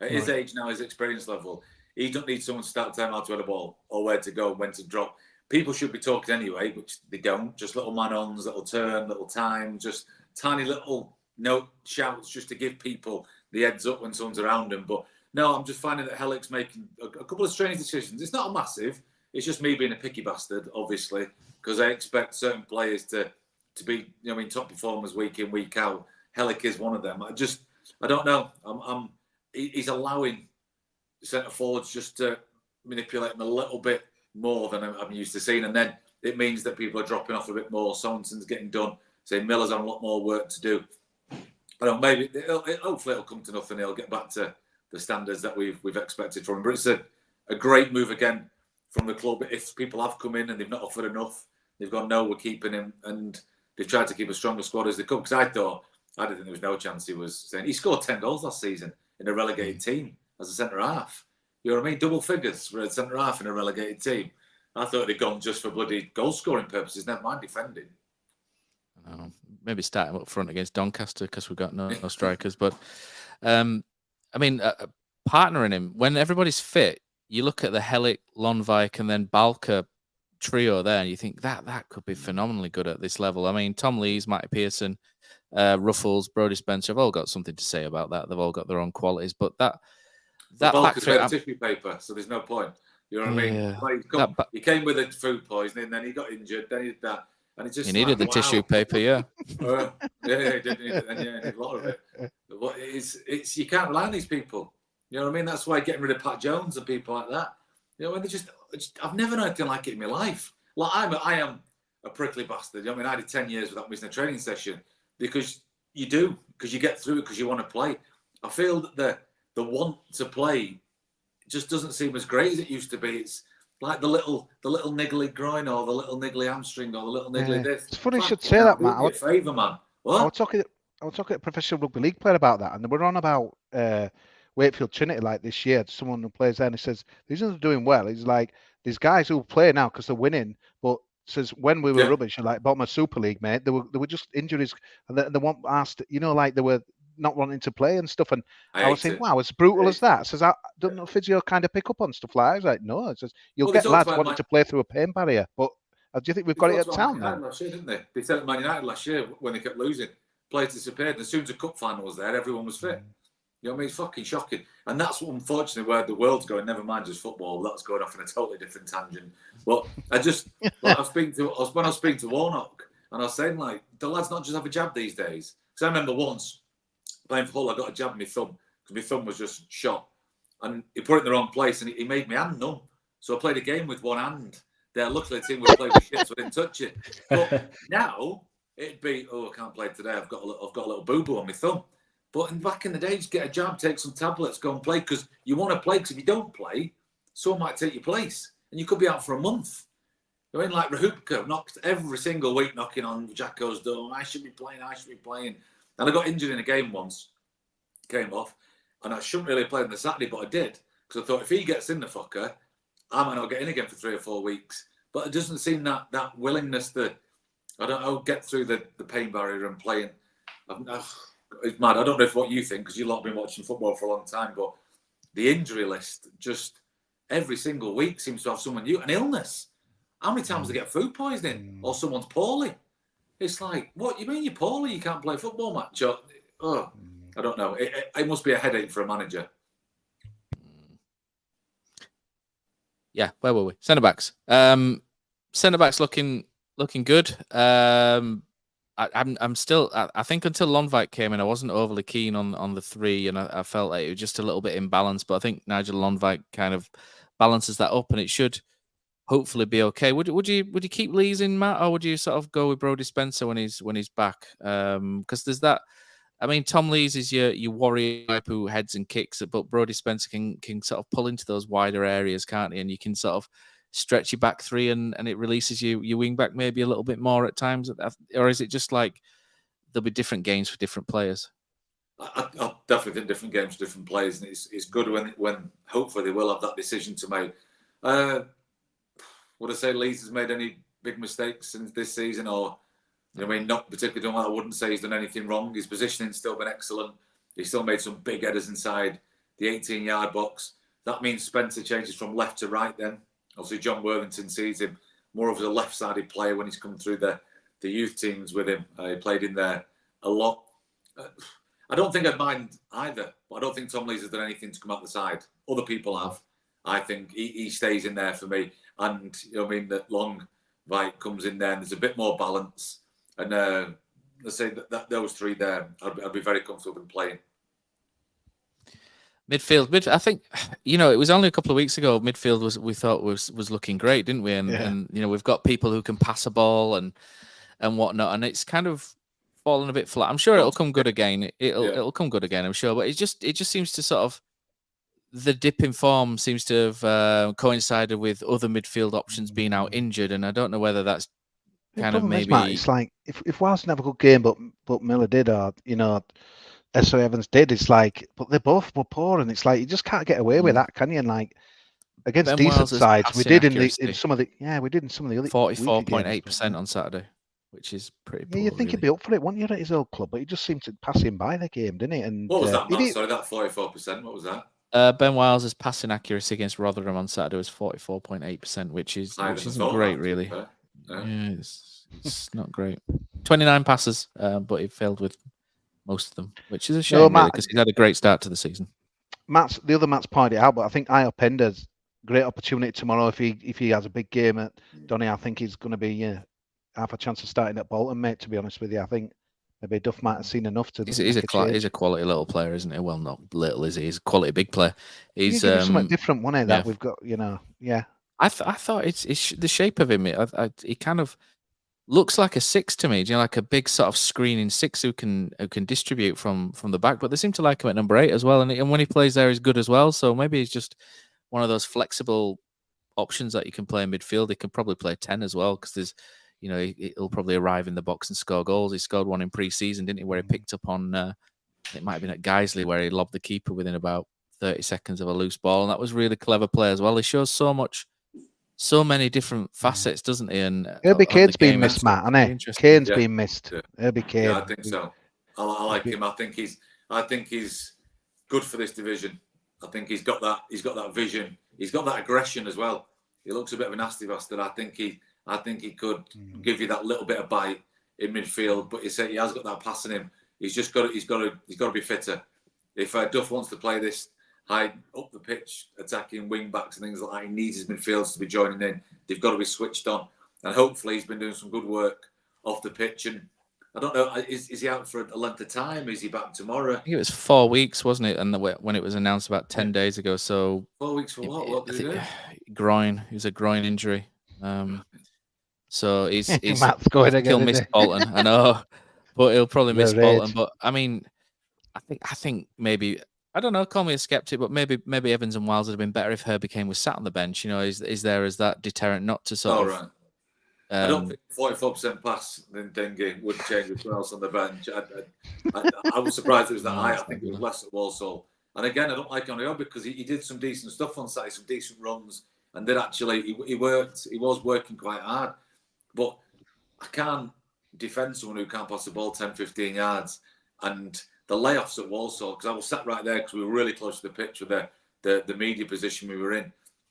At his age now, his experience level, he don't need someone to start telling him how to head a ball or where to go and when to drop. People should be talking anyway, which they don't. Just little man-ons, little turn, little time, just tiny little note shouts just to give people the heads up when someone's around them. But no, I'm just finding that Helik's making a couple of strange decisions. It's not a massive. It's just me being a picky bastard, obviously, because I expect certain players to be, top performers week in, week out. Helik is one of them. I don't know. He's allowing centre forwards just to manipulate him a little bit more than I'm used to seeing, and then it means that people are dropping off a bit more. Sorensen's getting done. Say Miller's on a lot more work to do. I don't know. Maybe hopefully it'll come to nothing. He'll get back to the standards that we've expected from him. But it's a great move again from the club. If people have come in and they've not offered enough, they've gone, no, we're keeping him, and they've tried to keep a stronger squad as they could. Because I didn't think there was no chance he was saying he scored 10 goals last season in a relegated team as a centre half. You know what I mean? Double figures for a centre half in a relegated team. I thought they'd gone just for bloody goal scoring purposes, never mind defending. Maybe start him up front against Doncaster because we've got no strikers. But partnering him when everybody's fit, you look at the Helik, Lonvik, and then Balker trio there, and you think that could be phenomenally good at this level. I mean, Tom Lees, Matty Pearson, Ruffles, Brodie Spencer have all got something to say about that. They've all got their own qualities, but that Balker's made of tissue paper, so there's no point. You know what I mean? Like he came with a food poisoning, then he got injured, then he did that. And it's just he needed the tissue paper, yeah. He did need it, and he did a lot of it. But it's you can't rely on these people. You know what I mean? That's why getting rid of Pat Jones and people like that. You know, when I've never known anything like it in my life. Like I am a prickly bastard. I mean, I did 10 years without missing a training session because you get through it because you want to play. I feel that the want to play just doesn't seem as great as it used to be. It's like the little niggly groin or the little niggly hamstring or the little niggly this. It's funny you should say that, Matt. Do me a favour, man. What? I was talking to a professional rugby league player about that, and they were on about Wakefield Trinity like this year. Someone who plays there, and he says these are doing well. He's like, these guys who play now because they're winning, but says when we were rubbish, like bottom of Super League, mate, there were just injuries, and they weren't asked, like they were not wanting to play and stuff. And I was saying, wow, as brutal as that. Says, I don't know, physio kind of pick up on stuff like that. I was like, no. It says you'll get lads wanting to play through a pain barrier, but do you think we've got it at town now? Last year, didn't they? They said at Man United last year when they kept losing, players disappeared. As soon as the cup final was there, everyone was fit. You know what I mean? It's fucking shocking. And that's unfortunately where the world's going. Never mind just football. That's going off in a totally different tangent. But I just, when I was speaking to Warnock, and I was saying, like, the lads not just have a jab these days. Because I remember once playing for Hull, I got a jab in my thumb because my thumb was just shot. And he put it in the wrong place and he made my hand numb. So I played a game with one hand. There, luckily the team would play with shit, so I didn't touch it. But now it'd be, I can't play today. I've got a little boo-boo on my thumb. But back in the day, just get a jab, take some tablets, go and play because you want to play. Because if you don't play, someone might take your place, and you could be out for a month. I mean, like Rahubka knocked every single week, knocking on Jacko's door. I should be playing. And I got injured in a game once, came off, and I shouldn't really have played on the Saturday, but I did because I thought if he gets in the fucker, I might not get in again for 3 or 4 weeks. But it doesn't seem that willingness to, I don't know, get through the pain barrier and playing. It's mad. I don't know what you think because you lot have been watching football for a long time, but the injury list just every single week seems to have someone new. An illness. How many times they get food poisoning or someone's poorly? It's like, what you mean you're poorly? You can't play a football match? I don't know. It must be a headache for a manager. Yeah, where were we? Centre backs. Centre backs looking good. I'm still. I think until Lonvite came in, I wasn't overly keen on the three, and I felt like it was just a little bit imbalanced. But I think Nigel Lonvite kind of balances that up, and it should hopefully be okay. Would you keep Lees in, Matt, or would you sort of go with Brodie Spencer when he's back? Because there's that. I mean, Tom Lees is your warrior type who heads and kicks, but Brodie Spencer can sort of pull into those wider areas, can't he? And you can sort of stretch your back three and it releases your wing back maybe a little bit more at times? Or is it just like there'll be different games for different players? I definitely think different games for different players, and it's good when hopefully they will have that decision to make. Would I say Lees has made any big mistakes since this season, or I mean, not particularly done well? I wouldn't say he's done anything wrong. His positioning's still been excellent. He's still made some big headers inside the 18-yard box. That means Spencer changes from left to right then. Obviously, John Worthington sees him more of a left-sided player when he's come through the youth teams with him. He played in there a lot. I don't think I'd mind either, but I don't think Tom Lees has done anything to come out the side. Other people have. I think he stays in there for me. And, you know what I mean, that Lonvite comes in there and there's a bit more balance. And let's say that those three there, I'd be very comfortable in playing. Midfield. I think, it was only a couple of weeks ago. Midfield we thought was looking great, didn't we? And we've got people who can pass a ball and whatnot. And it's kind of fallen a bit flat. I'm sure it'll come good again. It'll come good again, I'm sure. But it just seems to sort of, the dip in form seems to have coincided with other midfield options being out injured. And I don't know whether that's kind of maybe. Matt, it's like if Wales didn't have a good game, but Miller did, or S.O. Evans did, it's like, but they both were poor, and it's like you just can't get away with that, can you? And like against Ben decent Wales' sides, we did passing in some of the other 44.8% on Saturday, which is pretty poor. Yeah, you'd think he'd be up for it, wouldn't you, at his old club? But he just seemed to pass him by the game, didn't he? And what was that, Matt? Sorry, that 44%. What was that? Ben Wiles' passing accuracy against Rotherham on Saturday was 44.8%, which isn't great, really. Yeah, it's not great. 29 passes, but he failed with most of them, which is a shame, because he's had a great start to the season. The other Matt's pointed out, but I think Io Pender's great opportunity tomorrow if he has a big game at Donny. I think he's going to be have a chance of starting at Bolton, mate. To be honest with you, I think maybe Duff might have seen enough to. He's a quality little player, isn't he? Well, not little, is he? He's a quality big player. He's something different, wasn't it? That we've got, yeah. I thought it's the shape of him. He kind of looks like a 6 to me. Like a big sort of screening 6 who can distribute from the back. But they seem to like him at number 8 as well. And when he plays there, he's good as well. So maybe he's just one of those flexible options that you can play in midfield. He can probably play 10 as well because there's, he'll probably arrive in the box and score goals. He scored one in pre-season, didn't he? Where he picked up on, it might have been at Guiseley, where he lobbed the keeper within about 30 seconds of a loose ball, and that was really clever play as well. He shows so many different facets, doesn't he? And Herbie Kane's been missed, Matt, hasn't he? Kane's been missed. Herbie Kane. Yeah, I think so. I like him. I think he's good for this division. I think he's got that vision. He's got that aggression as well. He looks a bit of a nasty bastard. I think he could give you that little bit of bite in midfield. But he has got that pass in him. He's got to be fitter. If Duff wants to play this high up the pitch, attacking wing backs and things like that, he needs his midfielders to be joining in. They've got to be switched on. And hopefully he's been doing some good work off the pitch. And I don't know, is he out for a length of time? Is he back tomorrow? I think it was 4 weeks, wasn't it? And when it was announced about 10 days ago. So 4 weeks for what? What did he do? Groin. It was a groin injury. So he's Matt's going again. He'll miss Bolton. I know, but he'll probably miss Bolton. But I mean, I think maybe, I don't know, call me a skeptic, but maybe Evans and Wiles would have been better if Herbie Kane was sat on the bench. Is there as that deterrent not to sort of? Right. I don't think 44% pass in Dengue would change with who else on the bench. I was surprised it was that high. I think it was less at Walsall. And again, I don't like Onio because he did some decent stuff on Saturday, some decent runs, and did actually he worked. He was working quite hard, but I can't defend someone who can't pass the ball 10, 15 yards. And the layoffs at Walsall, because I was sat right there because we were really close to the pitch with the media position we were in.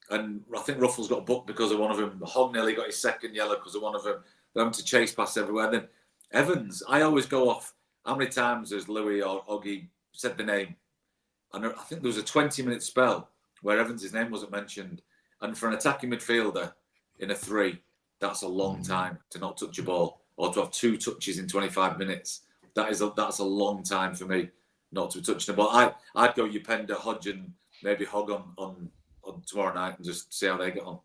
And I think Ruffles got booked because of one of them. Hogg nearly got his second yellow because of one of them. They went to chase pass everywhere. Then Evans, I always go off how many times has Louis or Oggy said the name. And I think there was a 20-minute spell where Evans' name wasn't mentioned. And for an attacking midfielder in a 3, that's a long time to not touch a ball or to have 2 touches in 25 minutes. That's a long time for me not to be touching the ball. I'd go Upenda, Hodge, and maybe Hogg on tomorrow night and just see how they get on.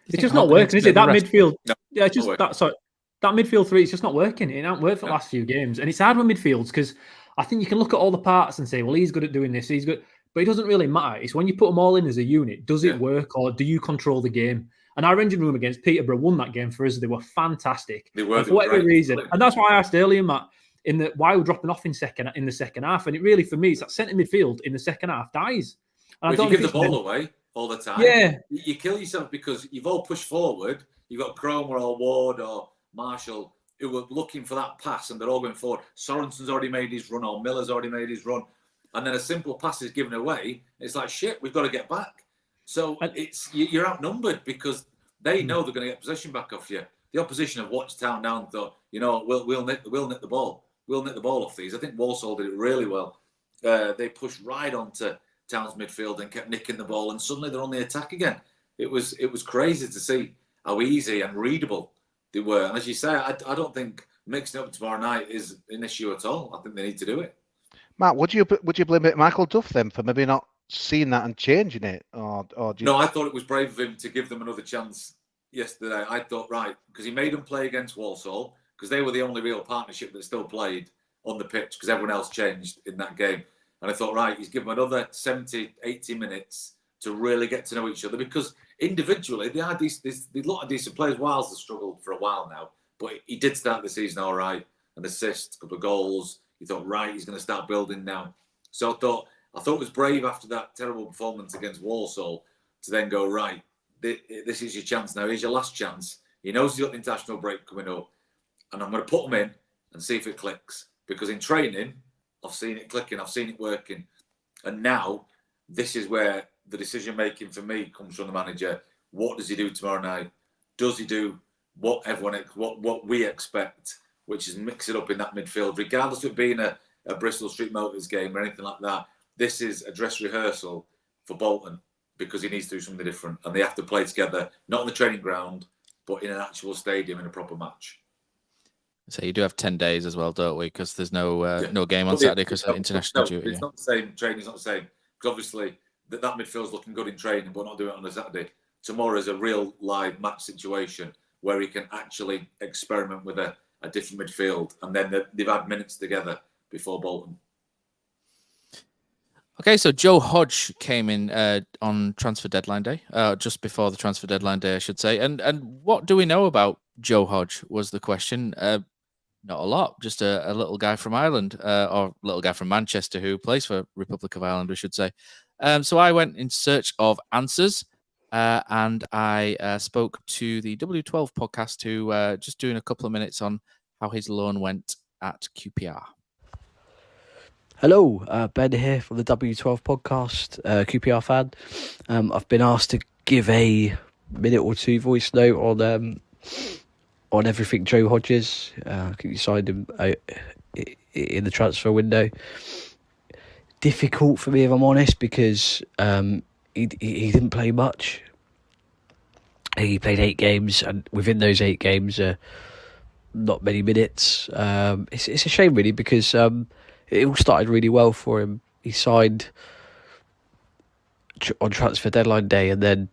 It's just not working, is it? That midfield. No, yeah, it's just that. Sorry, that midfield 3. It's just not working. It hasn't worked for the last few games, and it's hard with midfields because I think you can look at all the parts and say, well, he's good at doing this, he's good, but it doesn't really matter. It's when you put them all in as a unit, does it work or do you control the game? And our engine room against Peterborough won that game for us. They were fantastic. They were, for whatever reason, and that's why I asked earlier, Matt, why we're dropping off in the second half, and it really for me, it's that centre midfield in the second half dies. And if you give the ball away all the time, you kill yourself because you've all pushed forward. You've got Cromer or Ward or Marshall who are looking for that pass, and they're all going forward. Sorensen's already made his run, or Miller's already made his run, and then a simple pass is given away. It's like shit. We've got to get back. So you're outnumbered because they know they're going to get possession back off you. The opposition have watched Town down and thought, we'll nick the ball. We'll nick the ball off these. I think Walsall did it really well. They pushed right onto Town's midfield and kept nicking the ball, and suddenly they're on the attack again. It was crazy to see how easy and readable they were. And as you say, I don't think mixing up tomorrow night is an issue at all. I think they need to do it. Matt, would you blame it Michael Duff then for maybe not seeing that and changing it, or do you... No, I thought it was brave of him to give them another chance yesterday. I thought because he made them play against Walsall because they were the only real partnership that still played on the pitch because everyone else changed in that game. And I thought, he's given them another 70, 80 minutes to really get to know each other because individually, they are there's a lot of decent players. Wiles has struggled for a while now, but he did start the season all right. An assist, a couple of goals. You thought, he's going to start building now. So I thought it was brave after that terrible performance against Walsall to then go, this is your chance now. Here's your last chance. He knows he's got the international break coming up. And I'm going to put him in and see if it clicks. Because in training, I've seen it clicking. I've seen it working. And now, this is where the decision-making for me comes from the manager. What does he do tomorrow night? Does he do what we expect, which is mix it up in that midfield, regardless of it being a Bristol Street Motors game or anything like that? This is a dress rehearsal for Bolton because he needs to do something different. And they have to play together, not on the training ground, but in an actual stadium in a proper match. So you do have 10 days as well, don't we? Because there's no game on Saturday because of international duty. It's not the same. Training's not the same. Because obviously that midfield's looking good in training, but not doing it on a Saturday. tomorrow's a real live match situation where he can actually experiment with a different midfield, and then they've had minutes together before Bolton. Okay, so Joe Hodge came in on transfer deadline day, just before the transfer deadline day, I should say. And what do we know about Joe Hodge was the question. Not a lot, just a little guy from Ireland, or little guy from Manchester who plays for Republic of Ireland, we should say. So I went in search of answers, and I spoke to the W12 podcast, who just doing a couple of minutes on how his loan went at QPR. Hello, Ben here from the W12 podcast, QPR fan. I've been asked to give a minute or two voice note on everything Joe Hodges. I think you signed him in the transfer window. Difficult for me, if I'm honest, because he didn't play much. He played 8 games, and within those 8 games, not many minutes. It's a shame, really, because it all started really well for him. He signed on transfer deadline day, and then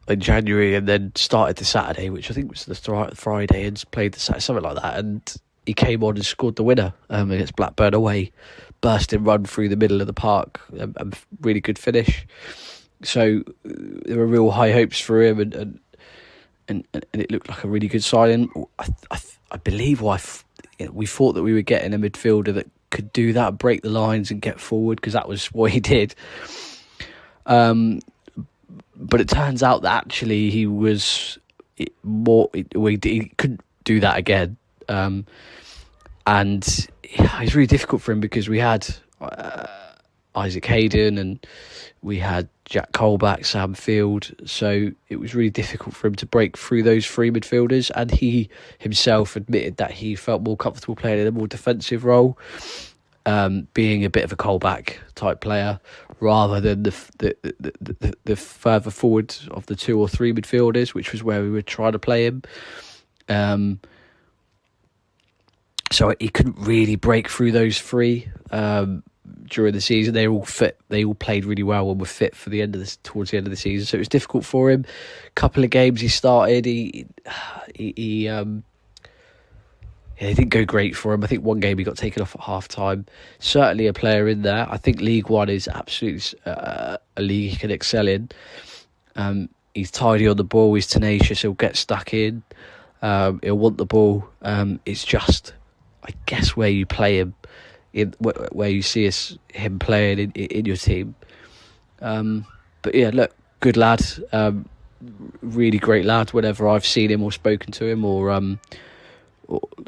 in January, and then started the Saturday, which I think was the Friday, and played the Saturday, something like that. And he came on and scored the winner against Blackburn away, bursting run through the middle of the park, and really good finish. So there were real high hopes for him, and it looked like a really good signing. I believe we thought that we were getting a midfielder that could do that, break the lines and get forward, because that was what he did. But it turns out that actually he was more. He couldn't do that again, and it's really difficult for him because we had Isaac Hayden and we had Jack Colback, Sam Field, so it was really difficult for him to break through those 3 midfielders, and he himself admitted that he felt more comfortable playing in a more defensive role, being a bit of a Colback type player rather than the further forward of the 2 or 3 midfielders, which was where we were trying to play him. So he couldn't really break through those 3 during the season. They were all fit. They all played really well and were fit for towards the end of the season. So it was difficult for him. Couple of games he started, he didn't go great for him. I think one game he got taken off at half time. Certainly a player in there. I think League One is absolutely a league he can excel in. He's tidy on the ball. He's tenacious. He'll get stuck in. He'll want the ball. It's just, I guess, where you play him, where you see him playing in your team. But yeah, look, good lad. Really great lad. Whenever I've seen him or spoken to him or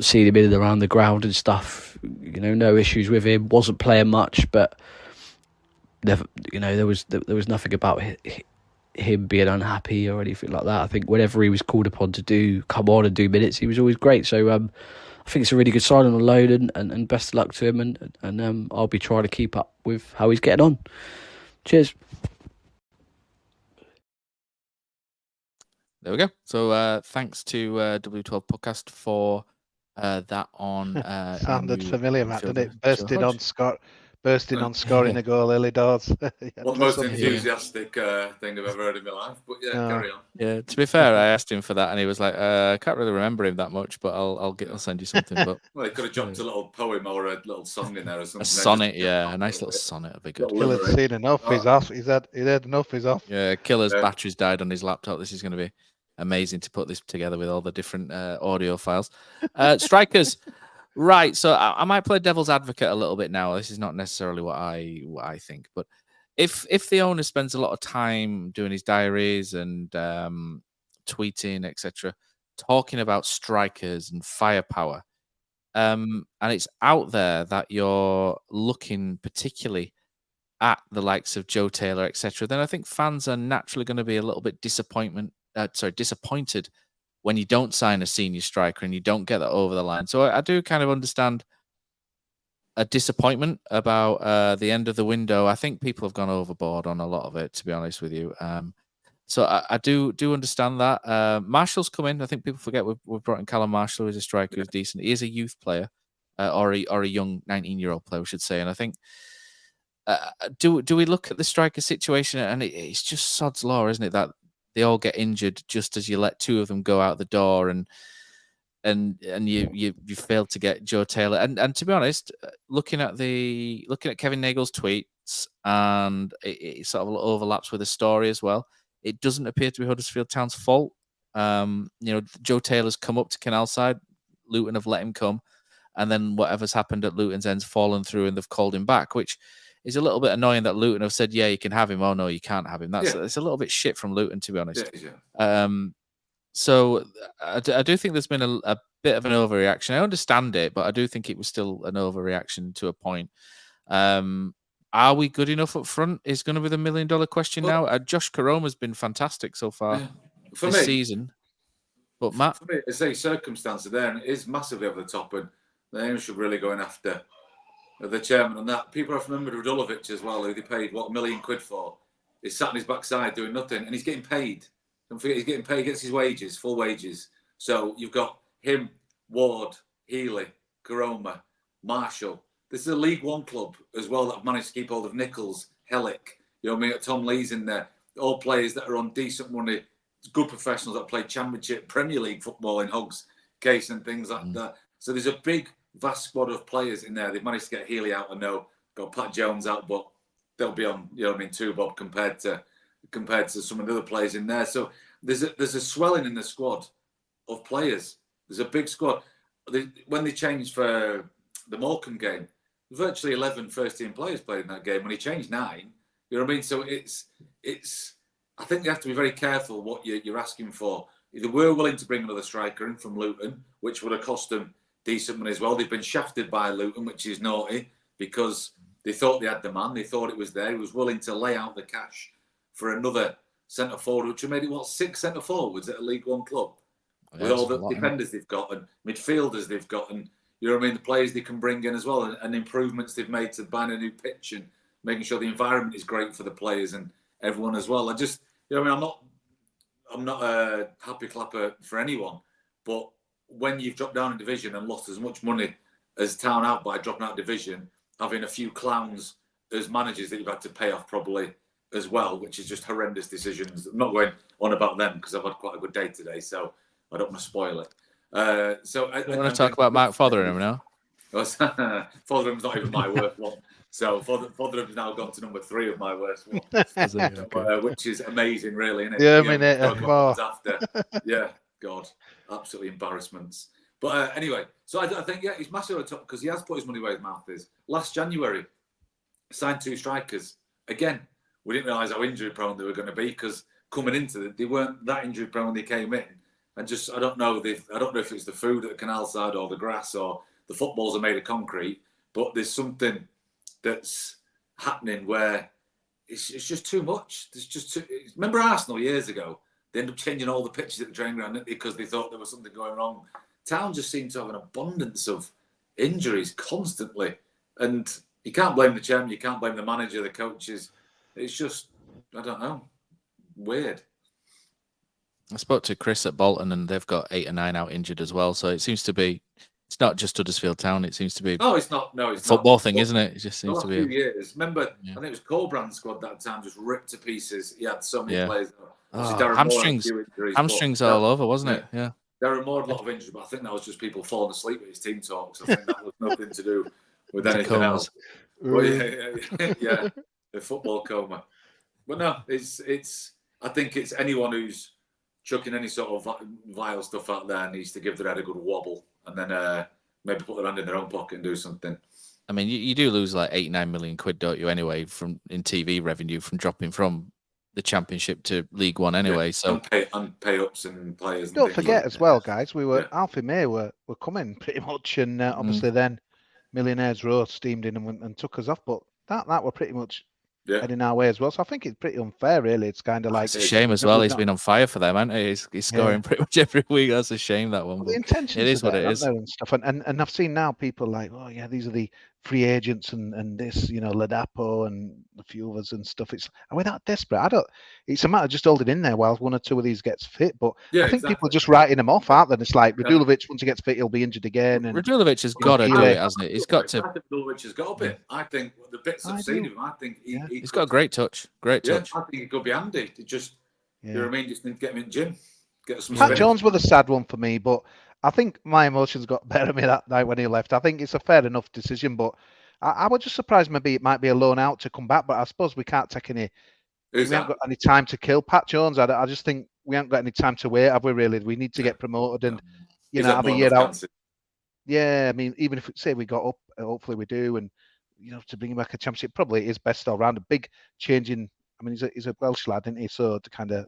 seen him in and around the ground and stuff, no issues with him. Wasn't playing much, but never, there was nothing about him being unhappy or anything like that. I think whenever he was called upon to come on and do minutes, he was always great. So I think it's a really good sign on the loan, and best of luck to him. And I'll be trying to keep up with how he's getting on. Cheers. There we go. So thanks to W12 Podcast for that on. Sounded familiar, Matt, didn't it? Bursting on scoring a goal early doors. Well, the most enthusiastic thing I've ever heard in my life. But carry on. Yeah, to be fair, I asked him for that, and he was like, "I can't really remember him that much, but I'll send you something." But well, he could have dropped a little poem or a little song in there or something. A sonnet, yeah, a nice little sonnet would be good. Killer's seen enough. He's off. He's had enough. He's off. Yeah, Killer's batteries died on his laptop. This is going to be amazing to put this together with all the different audio files. Strikers. Right, so I might play devil's advocate a little bit now. This is not necessarily what I think, but if the owner spends a lot of time doing his diaries and tweeting, etc., talking about strikers and firepower, and it's out there that you're looking particularly at the likes of Joe Taylor, etc., then I think fans are naturally going to be a little bit disappointed when you don't sign a senior striker and you don't get that over the line. So I do kind of understand a disappointment about the end of the window. I think people have gone overboard on a lot of it, to be honest with you. So I do understand that. Marshall's come in. I think people forget we've brought in Callum Marshall, who's a striker who's decent. He is a youth player, or a young 19-year-old player, we should say. And I think, do we look at the striker situation, and it's just sod's law, isn't it, that they all get injured just as you let 2 of them go out the door, and you failed to get Joe Taylor. And to be honest, looking at Kevin Nagel's tweets, and it sort of overlaps with the story as well. It doesn't appear to be Huddersfield Town's fault. Joe Taylor's come up to Canalside. Luton have let him come, and then whatever's happened at Luton's end's fallen through, and they've called him back, which is a little bit annoying that Luton have said, yeah, you can have him. Oh, no, you can't have him. It's a little bit shit from Luton, to be honest. So I do think there's been a bit of an overreaction. I understand it, but I do think it was still an overreaction to a point. Are we good enough up front is going to be the $1 million question now. Josh Karoma's been fantastic so far this season. But Matt? For me, it's a circumstance there, and it is massively over the top, and the aim should really going after the chairman and that. People have remembered Radulovic as well, who they paid, £1 million for. He's sat on his backside doing nothing, and he's getting paid. Don't forget, he's getting paid, gets his wages, full wages. So you've got him, Ward, Healy, Karoma, Marshall. This is a League One club as well that have managed to keep hold of Nichols, Hellick. You know what I mean? Tom Lee's in there. All players that are on decent money, good professionals that play Championship, Premier League football in Hog's case and things like that. So there's a big, vast squad of players in there. They've managed to get Healy out. I know, got Pat Jones out, but they'll be on, you know what I mean, 2 bob compared to some of the other players in there. So there's a swelling in the squad of players. There's a big squad. When they changed for the Morecambe game, virtually 11 first-team players played in that game. When he changed 9, you know what I mean? So it's. I think you have to be very careful what you're asking for. They were willing to bring another striker in from Luton, which would have cost them decent money as well. They've been shafted by Luton, which is naughty, because they thought they had the man. They thought it was there. He was willing to lay out the cash for another centre-forward, which have made it, 6 centre-forwards at a League One club? With all the defenders they've got and midfielders they've got, and you know what I mean, the players they can bring in as well, and improvements they've made to buying a new pitch and making sure the environment is great for the players and everyone as well. You know what I mean, I'm not a happy clapper for anyone, but when you've dropped down a division and lost as much money as Town have by dropping out of division, having a few clowns as managers that you've had to pay off probably as well, which is just horrendous decisions. I'm not going on about them because I've had quite a good day today, so I don't want to spoil it. I want to talk about Mark Fotherham now. Fotherham's not even my worst one. So Fotherham's now gone to number 3 of my worst one, which is amazing, really, isn't it? Yeah, I mean, after. Yeah, God, absolutely embarrassments. But anyway, so I think, he's massive on top because he has put his money where his mouth is. Last January, signed 2 strikers. Again, we didn't realise how injury prone they were going to be because coming into it, they weren't that injury prone when they came in. And just, I don't know if it's the food at the canal side or the grass or the footballs are made of concrete, but there's something that's happening where it's just too much. There's just too, remember Arsenal years ago? They ended up changing all the pitches at the training ground because they thought there was something going wrong. Town just seemed to have an abundance of injuries constantly. And you can't blame the chairman, you can't blame the manager, the coaches. It's just, I don't know, weird. I spoke to Chris at Bolton and they've got 8 or 9 out injured as well. So it seems to be, it's not just Huddersfield Town. It seems to be. No, it's not. No, it's football not. thing, isn't it? It just seems to be. A few years. Remember, I think it was Colbrand's squad that time just ripped to pieces. He had so many players. Hamstrings all over, wasn't it? Yeah. Darren Moore had a lot of injuries, but I think that was just people falling asleep at his team talks. I think that was nothing to do with anything else. But yeah, the football coma. But no, it's. I think it's anyone who's chucking any sort of vile stuff out there needs to give their head a good wobble and then maybe put their hand in their own pocket and do something. I mean, you do lose like 8-9 million quid, don't you? Anyway, in TV revenue from dropping from the Championship to League One, anyway. Yeah, so and pay ups and players. Don't forget as well, guys. We were Alfie May were coming pretty much, and obviously then Millionaires Row steamed in and took us off, but that were pretty much. Heading our way as well, so I think it's pretty unfair, really. It's kind of like it's a shame as well. He's been on fire for them, hasn't he? He's scoring pretty much every week. That's a shame, that one. Well, the intention is what it is, and stuff. And I've seen now people like, oh yeah, these are the free agents and this, you know, Ladapo and a few others and stuff. Are we that desperate? It's a matter of just holding in there while 1 or 2 of these gets fit. But I think people are just writing them off, aren't they? And it's like Radulovic, once he gets fit, he'll be injured again. And Radulovic has got to do it, hasn't it? He's got to. I think Radulovic has got a bit. I think the bits I've seen of him, I think he's got a great touch. Great touch. I think he could be handy. You know what I mean? Just need to get him in the gym. Get some Pat Jones was a sad one for me, but I think my emotions got better of me that night when he left. I think it's a fair enough decision, but I was just surprised maybe it might be a loan out to come back, but I suppose we can't take any... We haven't got any time to kill. Pat Jones, I just think we haven't got any time to wait, have we really? We need to get promoted and, have a year out. Yeah, I mean, even if say we got up, hopefully we do, and, to bring him back a championship, probably is best all round. A big change in... I mean, he's a Welsh lad, isn't he? So to kind of...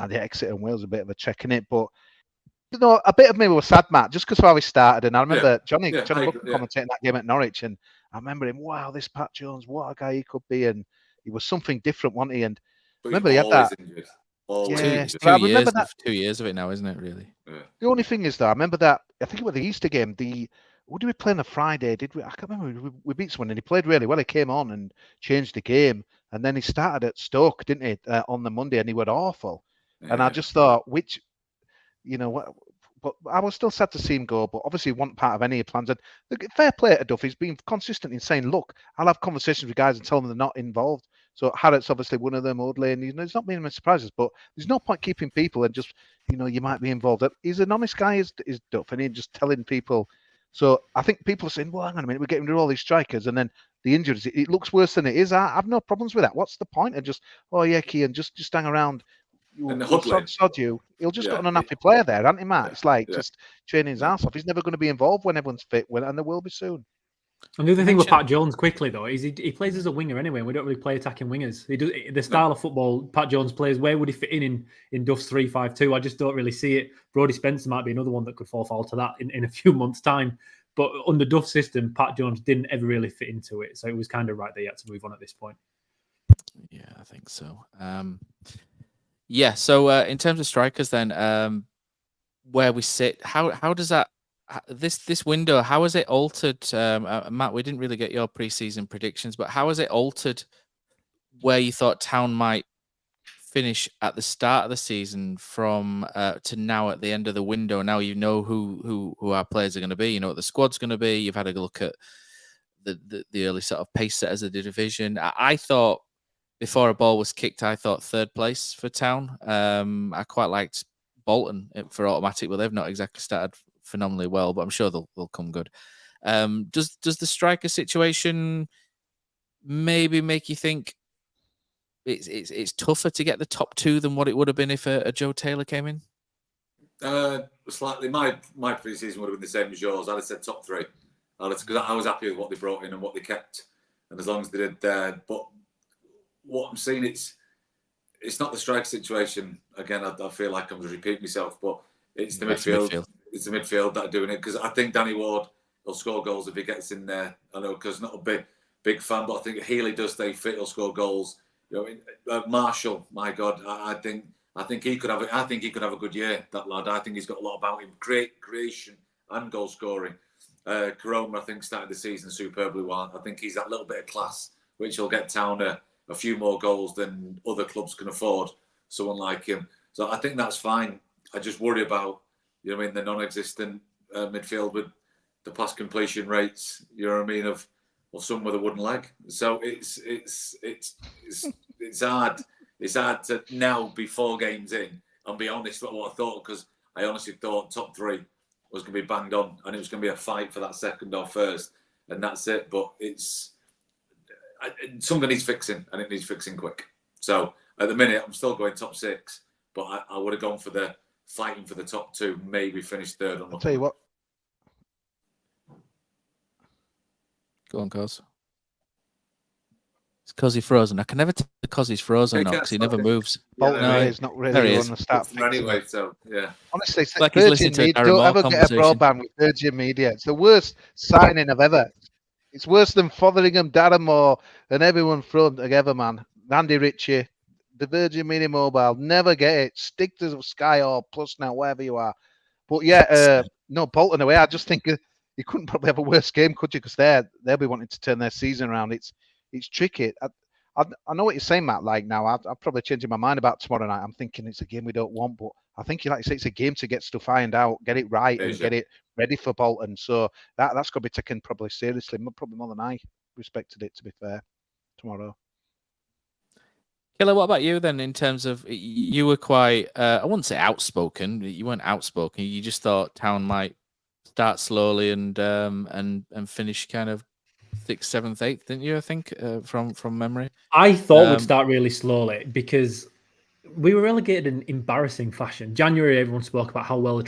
the exit in Wales, a bit of a check in it, but... a bit of me was sad, Matt, just because how he started. And I remember Johnny Buchan commentating that game at Norwich, and I remember him, wow, this Pat Jones, what a guy he could be. And he was something different, wasn't he? And remember he had that. Injured. It's 2 years of it now, isn't it, really? Yeah. The only thing is, though, I remember that, I think it was the Easter game, what did we play on a Friday? Did we? I can't remember. We beat someone and he played really well. He came on and changed the game. And then he started at Stoke, didn't he, on the Monday, and he was awful. Yeah. And I just thought, but I was still sad to see him go, but obviously he wasn't part of any plans. And fair play to Duff, he's been consistent in saying, look, I'll have conversations with guys and tell them they're not involved. So Harriet's obviously one of them, Audley, and he's not being surprises, but there's no point keeping people and just, you might be involved. He's an honest guy, is Duff, and he's just telling people. So I think people are saying, well, hang on a minute, we're getting rid of all these strikers, and then the injuries, it looks worse than it is. I have no problems with that. What's the point of just, Kean, just hang around. Sod you. He'll just got an unhappy player there, hasn't he, Matt? It's like just training his ass off. He's never going to be involved when everyone's fit, and there will be soon. And the other thing with Pat Jones, quickly though, is he plays as a winger anyway. We don't really play attacking wingers. He does the style of football Pat Jones plays. Where would he fit in Duff's 3-5-2? I just don't really see it. Brodie Spencer might be another one that could fall foul to that in a few months' time. But under Duff's system, Pat Jones didn't ever really fit into it, so it was kind of right that he had to move on at this point. Yeah, I think so. Yeah, so in terms of strikers, then where we sit, how does that this window? How has it altered, Matt? We didn't really get your pre-season predictions, but how has it altered where you thought Town might finish at the start of the season from to now at the end of the window? Now you know who our players are going to be. You know what the squad's going to be. You've had a look at the early sort of pace setters of the division. I thought. Before a ball was kicked, I thought third place for Town. I quite liked Bolton for automatic, but they've not exactly started phenomenally well, but I'm sure they'll come good. Does the striker situation maybe make you think it's tougher to get the top two than what it would have been if a Joe Taylor came in? Slightly. My pre-season would have been the same as yours. I'd have said top three. Because I was happy with what they brought in and what they kept, and as long as they did but what I'm seeing, it's not the strike situation. Again, I feel like I'm just repeating myself, but it's the midfield. It's the midfield that are doing it, because I think Danny Ward will score goals if he gets in there. I know, because not a big fan, but I think Healy does stay fit. He'll score goals. Marshall, my God, I think he could have. I think he could have a good year. That lad. I think he's got a lot about him. Great creation and goal scoring. Corona, I think, started the season superbly well. I think he's that little bit of class, which will get Town a few more goals than other clubs can afford, someone like him. So I think that's fine. I just worry about, the non-existent midfield with the pass completion rates, of some with a wooden leg. So it's hard. It's hard to now be 4 games in and be honest about what I thought, because I honestly thought top 3 was going to be banged on and it was going to be a fight for that second or first, and that's it. But something needs fixing, and it needs fixing quick. So at the minute, I'm still going top 6, but I would have gone for the fighting for the top 2, maybe finish third. I'll tell you what. Go on, Cos. Is Kosi frozen? I can never tell if Kosi's frozen because he never moves. Bolton is not really on the start. Anyway, so yeah. Honestly, it's like Virgin Media, don't ever get a broadband with Virgin Media. It's the worst signing I've ever. It's worse than Fotheringham, Darramore, and everyone front together, man. Andy Ritchie, the Virgin Media Mobile, never get it. Stick to Sky or Plus now, wherever you are. But yeah, no, Bolton away. I just think you couldn't probably have a worse game, could you? Because they'll be wanting to turn their season around. It's tricky. I know what you're saying, Matt. Like now, I've probably changing my mind about tomorrow night. I'm thinking it's a game we don't want, but I think like you say, it's a game to get stuff ironed out, get it right, and get it ready for Bolton. So that's got to be taken probably seriously, probably more than I respected it, to be fair, tomorrow. Killer, what about you then? In terms of you were quite, I wouldn't say outspoken. You weren't outspoken. You just thought Town might start slowly and finish kind of 6th, 7th, 8th, didn't you? I think from memory. I thought we'd start really slowly because we were relegated in embarrassing fashion. January, everyone spoke about how well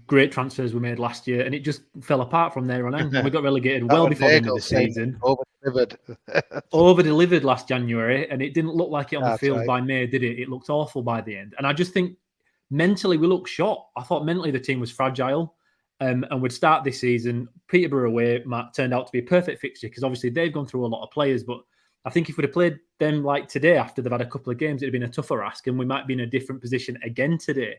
great transfers were made last year, and it just fell apart from there on in. We got relegated well before the end of the season. Over-delivered last January, and it didn't look like it on the field by May, did it? It looked awful by the end. And I just think mentally we looked shot. I thought mentally the team was fragile. And we'd start this season. Peterborough away, Matt, turned out to be a perfect fixture because obviously they've gone through a lot of players, but I think if we'd have played them like today after they've had a couple of games, it'd have been a tougher ask and we might be in a different position again today.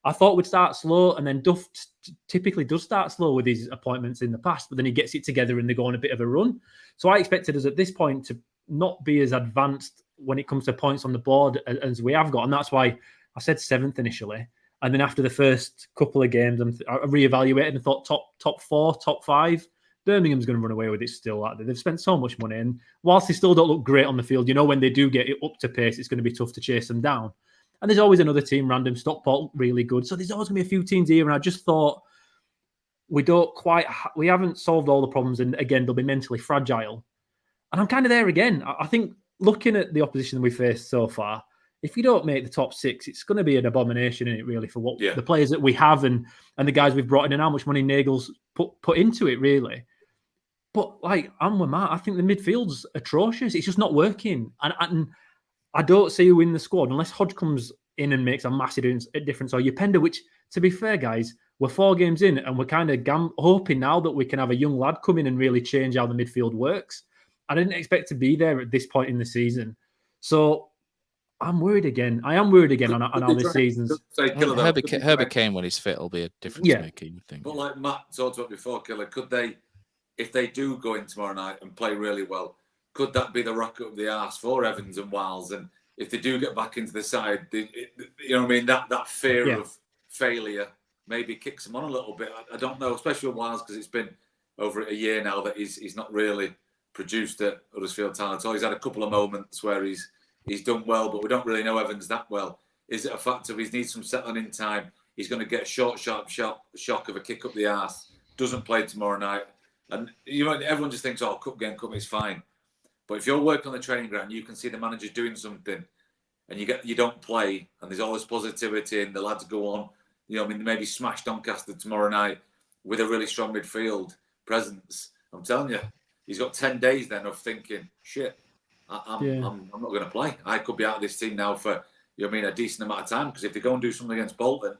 I thought we'd start slow, and then Duff typically does start slow with his appointments in the past, but then he gets it together and they go on a bit of a run. So I expected us at this point to not be as advanced when it comes to points on the board as we have got. And that's why I said 7th initially. And then after the first couple of games, I reevaluated and thought top 4, top 5. Birmingham's going to run away with it still. They've spent so much money, and whilst they still don't look great on the field, you know when they do get it up to pace, it's going to be tough to chase them down. And there's always another team, random. Stockport, really good. So there's always going to be a few teams here, and I just thought we haven't solved all the problems, and again, they'll be mentally fragile. And I'm kind of there again. I think looking at the opposition we faced so far, if you don't make the top 6, it's going to be an abomination, isn't it, really, for what the players that we have and the guys we've brought in and how much money Nagel's put into it, really. But, like, I'm with Matt. I think the midfield's atrocious. It's just not working. And I don't see who in the squad, unless Hodge comes in and makes a massive difference, or Upenda, which, to be fair, guys, we're 4 games in and we're kind of hoping now that we can have a young lad come in and really change how the midfield works. I didn't expect to be there at this point in the season. So I'm worried again. I am worried again on how this season's. Herbert Kane, when he's fit, will be a difference maker, you think. But like Matt talked about before, Killer, could they, if they do go in tomorrow night and play really well, could that be the rocket up the arse for Evans and Wiles? And if they do get back into the side, you know what I mean? That fear of failure maybe kicks them on a little bit. I don't know, especially with Wiles, because it's been over a year now that he's not really produced at Huddersfield Town at all. He's had a couple of moments where he's done well, but we don't really know Evans that well. Is it a fact of he needs some settling in time? He's going to get a short, sharp shock of a kick up the arse. Doesn't play tomorrow night. And everyone just thinks, cup game, it's fine. But if you're working on the training ground, you can see the manager doing something and you don't play and there's all this positivity and the lads go on. They maybe smash Doncaster tomorrow night with a really strong midfield presence. I'm telling you, he's got 10 days then of thinking, shit, I'm not going to play. I could be out of this team now for a decent amount of time, because if they go and do something against Bolton,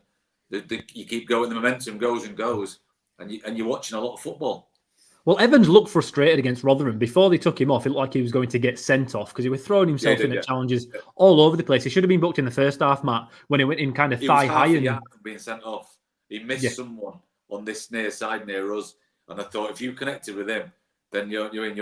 you keep going, the momentum goes and goes, and you're watching a lot of football. Well, Evans looked frustrated against Rotherham. Before they took him off, it looked like he was going to get sent off because he was throwing himself into challenges all over the place. He should have been booked in the first half, Matt, when he went in kind of thigh high. He was being sent off. He missed someone on this near side near us, and I thought if you connected with him, then you're in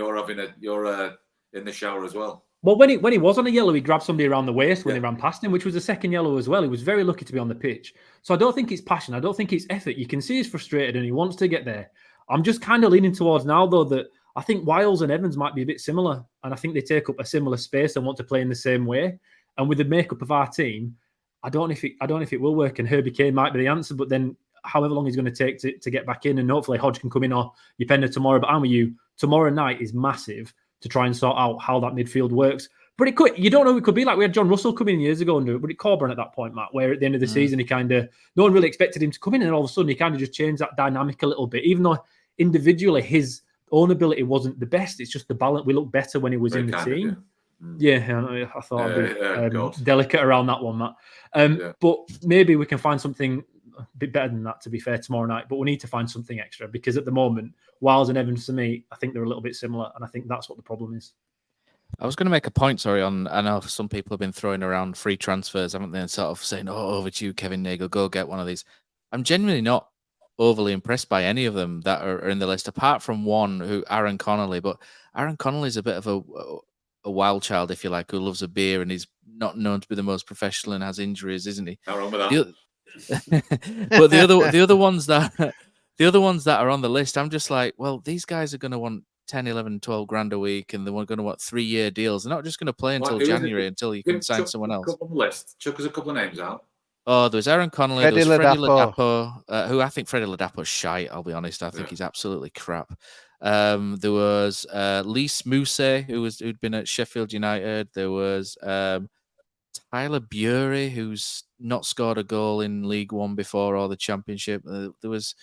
the shower as well. Well, when he was on a yellow, he grabbed somebody around the waist when he ran past him, which was a second yellow as well. He was very lucky to be on the pitch. So I don't think it's passion. I don't think it's effort. You can see he's frustrated and he wants to get there. I'm just kind of leaning towards now, though, that I think Wiles and Evans might be a bit similar. And I think they take up a similar space and want to play in the same way. And with the makeup of our team, I don't know if it will work. And Herbie Kane might be the answer, but then however long he's going to take to get back in, and hopefully Hodge can come in or Upenda tomorrow. But I'm with you. Tomorrow night is massive to try and sort out how that midfield works. But it could, you don't know who it could be. Like we had John Russell come in years ago and do it, but Corburn at that point, Matt, where at the end of the season, he no one really expected him to come in, and all of a sudden he kind of just changed that dynamic a little bit. Even though individually his own ability wasn't the best, it's just the balance. We looked better when he was in the team. I thought I'd be delicate around that one, Matt. But maybe we can find something a bit better than that, to be fair, tomorrow night. But we need to find something extra, because at the moment, Wiles and Evans, to me, I think they're a little bit similar, and I think that's what the problem is. I was going to make a point, I know some people have been throwing around free transfers, haven't they, and sort of saying, over to you, Kevin Nagel, go get one of these. I'm genuinely not overly impressed by any of them that are in the list, apart from one, Aaron Connolly. But Aaron Connolly's a bit of a wild child, if you like, who loves a beer and he's not known to be the most professional and has injuries, isn't he? Not wrong with that. But the other ones that are on the list, I'm just like, well, these guys are going to want 10, 11, 12 grand a week, and they were going to 3-year deals. They're not just going to play until Who is it? January until you can sign someone else. Chuck on the list. Chuck us a couple of names out. Oh, there was Aaron Connolly, there was Freddie Ladapo, who I think Freddie Ladapo's shite, I'll be honest. I think he's absolutely crap. There was Lise Mousse, who'd been at Sheffield United. There was Tyler Bury, who's not scored a goal in League One before or the Championship. There was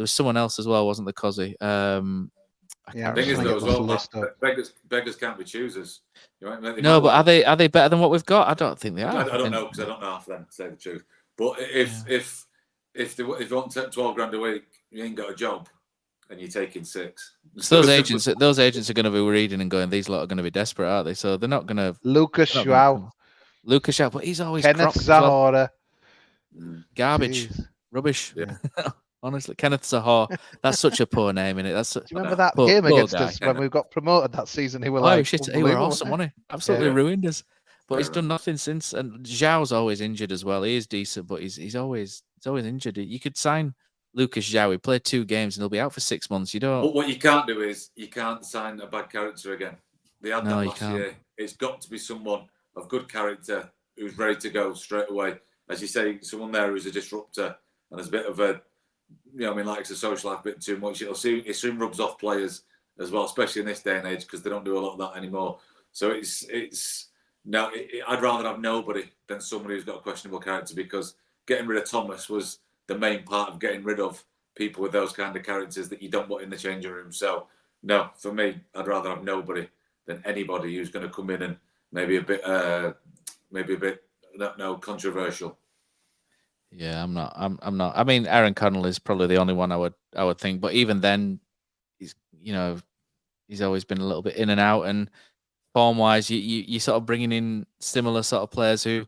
someone else as well, wasn't there, Kosi? I think it's as well. Beggars can't be choosers. No, but are they better than what we've got? I don't think they are. I don't know, because I don't know half of them, to say the truth. But if they want to take 12 grand a week, you ain't got a job, and you're taking 6. So those agents are going to be reading and going, these lot are going to be desperate, aren't they? So they're not going to. Lucas João, but he's always Kenneth Zahora, garbage, rubbish. Yeah. Honestly, Kenneth Zahor. That's such a poor name, isn't it? Do you remember that game against us when we got promoted that season? He were he were awesome, wasn't he? Absolutely ruined us. But he's done nothing since. And Zhao's always injured as well. He is decent, but he's always injured. You could sign Lucas Zhao. He played 2 games and he'll be out for 6 months. You don't. But what you can't do is you can't sign a bad character again. They had that last year. It's got to be someone of good character who's ready to go straight away. As you say, someone there who's a disruptor and is a bit of a, likes a social life a bit too much. It soon rubs off players as well, especially in this day and age, because they don't do a lot of that anymore. So I'd rather have nobody than somebody who's got a questionable character, because getting rid of Thomas was the main part of getting rid of people with those kind of characters that you don't want in the changing room. So no, for me, I'd rather have nobody than anybody who's going to come in and maybe a bit controversial. Yeah, I'm not. I mean, Aaron Connolly is probably the only one I would think. But even then, he's always been a little bit in and out. And form wise, you sort of bringing in similar sort of players who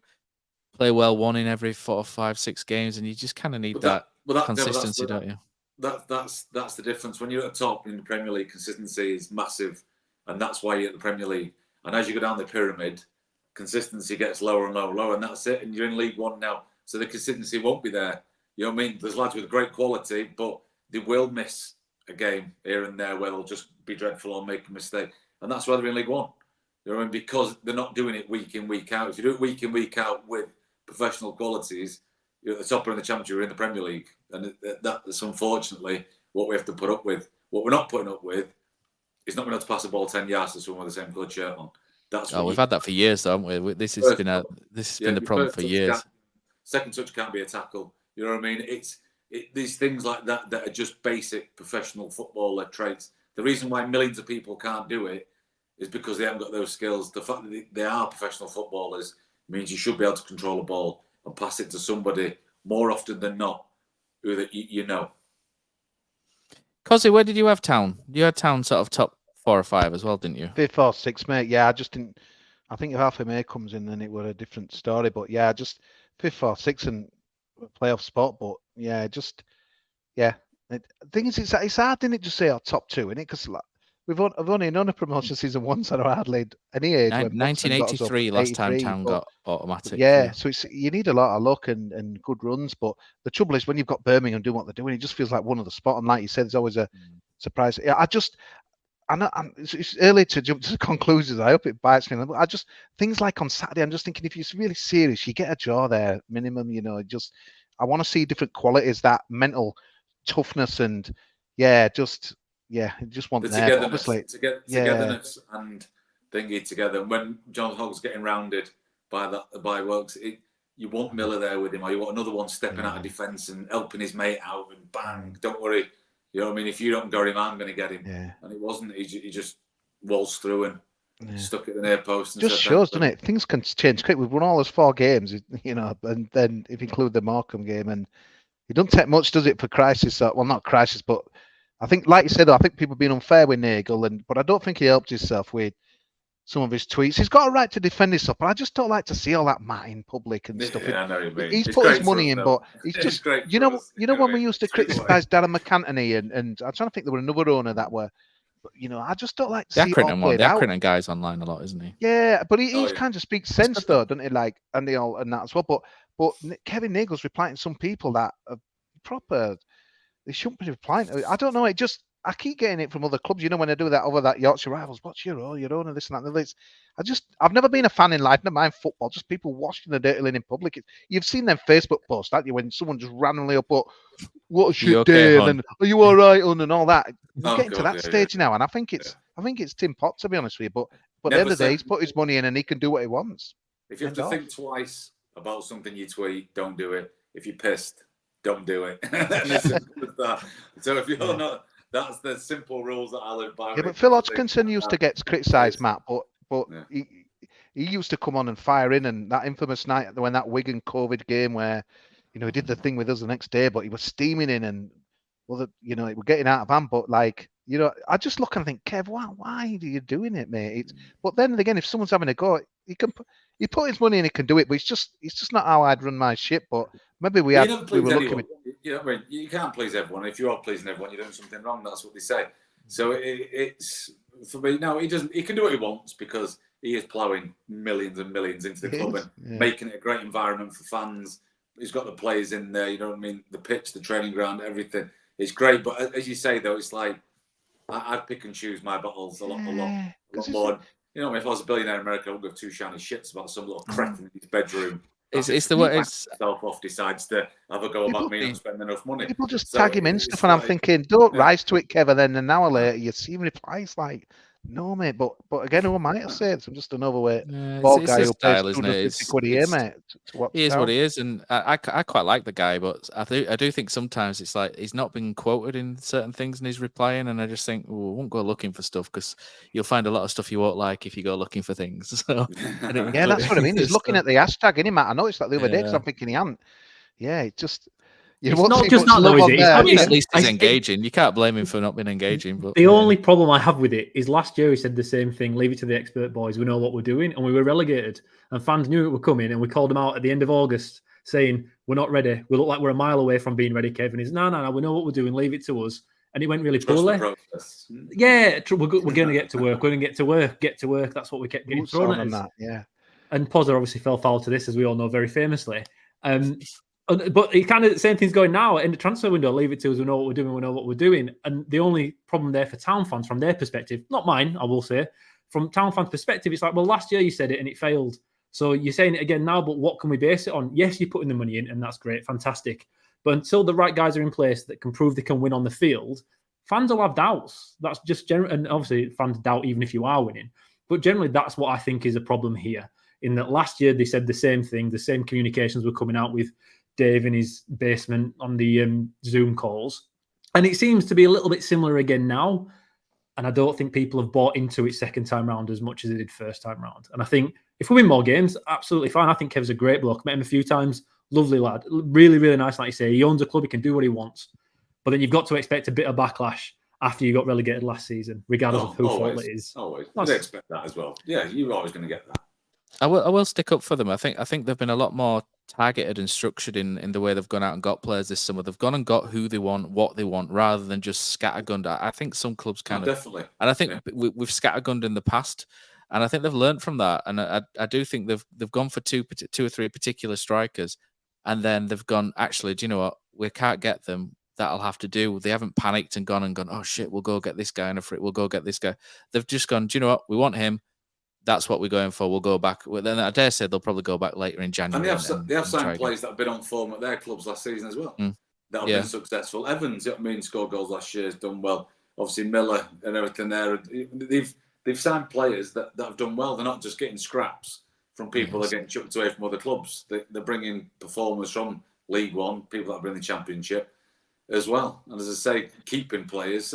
play well one in every 4, 5, 6 games, and you just kind of need that consistency, don't you? That's the difference. When you're at the top in the Premier League, consistency is massive, and that's why you're at the Premier League. And as you go down the pyramid, consistency gets lower and lower, and that's it. And you're in League One now. So the consistency won't be there. You know what I mean? There's lads with great quality, but they will miss a game here and there where they'll just be dreadful or make a mistake. And that's why they're in League One. You know what I mean? Because they're not doing it week in, week out. If you do it week in, week out with professional qualities, you're at the top of the Championship, you're in the Premier League. And that's unfortunately what we have to put up with. What we're not putting up with is not being able to pass a ball 10 yards to someone with the same coloured shirt on. We've had that for years, though, haven't we? This has been the problem for years. Second touch can't be a tackle. You know what I mean? It's these things like that are just basic professional footballer traits. The reason why millions of people can't do it is because they haven't got those skills. The fact that they are professional footballers means you should be able to control a ball and pass it to somebody more often than not who that you know. Kosi, where did you have Town? You had Town sort of top 4 or 5 as well, didn't you? 5th or 6th, mate. Yeah, I just didn't. I think if Alpha May comes in, then it were a different story. But yeah, just 5th or 6th and playoff spot. But yeah, the thing is, it's hard, didn't it, just say our top 2, innit? Because I've only known a promotion season once, so I hardly any age. 1983, last time Town got automatic. Yeah, so you need a lot of luck and good runs. But the trouble is, when you've got Birmingham doing what they're doing, it just feels like one of the spot. And like you said, there's always a surprise. Yeah, it's early to jump to conclusions. I hope it bites me. Things like on Saturday, I'm just thinking, if you're really serious, you get a draw there minimum. I want to see different qualities, that mental toughness, and it just wasn't there. Obviously, togetherness and thingy together. When John Hogg's getting rounded by Wilkes, you want Miller there with him, or you want another one stepping out of defence and helping his mate out, and bang, don't worry. You know what I mean? If you don't get him, I'm going to get him. Yeah. And it wasn't. He just waltzed through and stuck at the near post. And just shows, doesn't it? Things can change quick. We've won all those 4 games, and then if you include the Morecambe game, and it doesn't take much, does it, for crisis? Well, not crisis, but I think, like you said, I think people have been unfair with Nagel, but I don't think he helped himself with some of his tweets. He's got a right to defend himself, but I just don't like to see all that mat in public and stuff. Yeah, I know what you mean. He's put his money in, but he's just, you know when we used to criticise Darren McAntony, and I'm trying to think there were another owner that were, but, I just don't like to see it all played out. The Accrington guy's online a lot, isn't he? Yeah, but he kind of speaks sense though, doesn't he? Like, and that as well. But Kevin Nagel's replying to some people that are proper. They shouldn't be replying. I don't know. It just I keep getting it from other clubs. You know, when I do that over that Yorkshire rivals, what's your own and this and that. And I've never been a fan in life, never mind football, just people washing the dirty linen in public. You've seen them Facebook posts, haven't you, when someone just randomly up, what a shit day, and then, are you all right, and all that. We're getting to that stage now, and I think it's Tim Pot, to be honest with you. But at the end of the day, he's put his money in and he can do what he wants. If you have to think twice about something you tweet, don't do it. If you're pissed, don't do it. So if you're not, that's the simple rules that I live by. Yeah, but Phil Hodgkinson used to get criticised, Matt, but he used to come on and fire in, and that infamous night when that Wigan COVID game where, he did the thing with us the next day, but he was steaming in and, we're getting out of hand. But I just look and think, Kev, why are you doing it, mate? But then again, if someone's having a go, he put his money in, he can do it. But it's just not how I'd run my ship. But maybe we were looking at. You can't please everyone. If you are pleasing everyone, you're doing something wrong. That's what they say. So it's for me. No, he doesn't. He can do what he wants because he is ploughing millions and millions into the club and making it a great environment for fans. He's got the players in there. You know what I mean? The pitch, the training ground, everything. It's great. But as you say, though, it's like I'd pick and choose my battles a lot more. If I was a billionaire in America, I wouldn't give two shiny shits about some little cretin in his bedroom. It's the way himself off decides to have a go about me and spend enough money. People just tag him in stuff, and I'm thinking, don't rise to it, Kevin. Then an hour later, you see him replies like, "No, mate." But again, who am I to say it? I'm just an overweight bald guy who pays 250 quid a year, mate. He is what he is, and I quite like the guy, but I do think sometimes it's like he's not been quoted in certain things, and he's replying, and I just think, we won't go looking for stuff because you'll find a lot of stuff you won't like if you go looking for things. So yeah, that's what I mean. He's looking at the hashtag, isn't he, Matt? I noticed that the other day because I'm thinking he hadn't. Yeah, it just. It's not just that, though, is it? I mean, at least he's engaging. You can't blame him for not being engaging. But the only problem I have with it is last year he said the same thing, leave it to the expert boys. We know what we're doing. And we were relegated. And fans knew it were coming. And we called them out at the end of August saying, we're not ready. We look like we're a mile away from being ready, Kevin. He's, no, we know what we're doing. Leave it to us. And it went really poorly. Yeah, we're going to get to work. We're going to get to work. That's what we kept getting thrown at us. Yeah. And Pozza obviously fell foul to this, as we all know very famously. But it kind of the same thing's going now in the transfer window. Leave it to us. We know what we're doing. We know what we're doing. And the only problem there for Town fans, from their perspective, not mine, I will say, from Town fans' perspective, it's like, well, last year you said it and it failed. So you're saying it again now, but what can we base it on? Yes, you're putting the money in, and that's great, fantastic. But until the right guys are in place that can prove they can win on the field, fans will have doubts. That's just general, and obviously fans doubt even if you are winning. But generally, that's what I think is a problem here. In that last year they said the same thing, the same communications were coming out with Dave in his basement on the Zoom calls. And it seems to be a little bit similar again now. And I don't think people have bought into it second time round as much as they did first time round. And I think if we win more games, absolutely fine. I think Kev's a great bloke. Met him a few times. Lovely lad. Really, really nice, like you say. He owns a club. He can do what he wants. But then you've got to expect a bit of backlash after you got relegated last season, regardless of whose fault it is. Always. I'd expect that as well. Yeah, you're always going to get that. I will stick up for them. I think they've been a lot more targeted and structured in the way they've gone out and got players this summer. They've gone and got who they want, what they want, rather than just scattergunned. I think some clubs kind of definitely, and I think we've scattergunned in the past, and I think they've learned from that. And I do think they've gone for two or three particular strikers, and then they've gone, actually, do you know what? We can't get them. That'll have to do. They haven't panicked and gone, oh shit, we'll go get this guy and we'll go get this guy. They've just gone, do you know what? We want him. That's what we're going for. We'll go back. Well, then I dare say they'll probably go back later in January. And they have signed players that have been on form at their clubs last season as well. That have been successful. Evans, you know what I mean, scored goals last year, has done well. Obviously Miller and everything there. They've signed players that have done well. They're not just getting scraps from people that are getting chucked away from other clubs. They're bringing performers from League One, people that are in the Championship as well. And as I say, keeping players.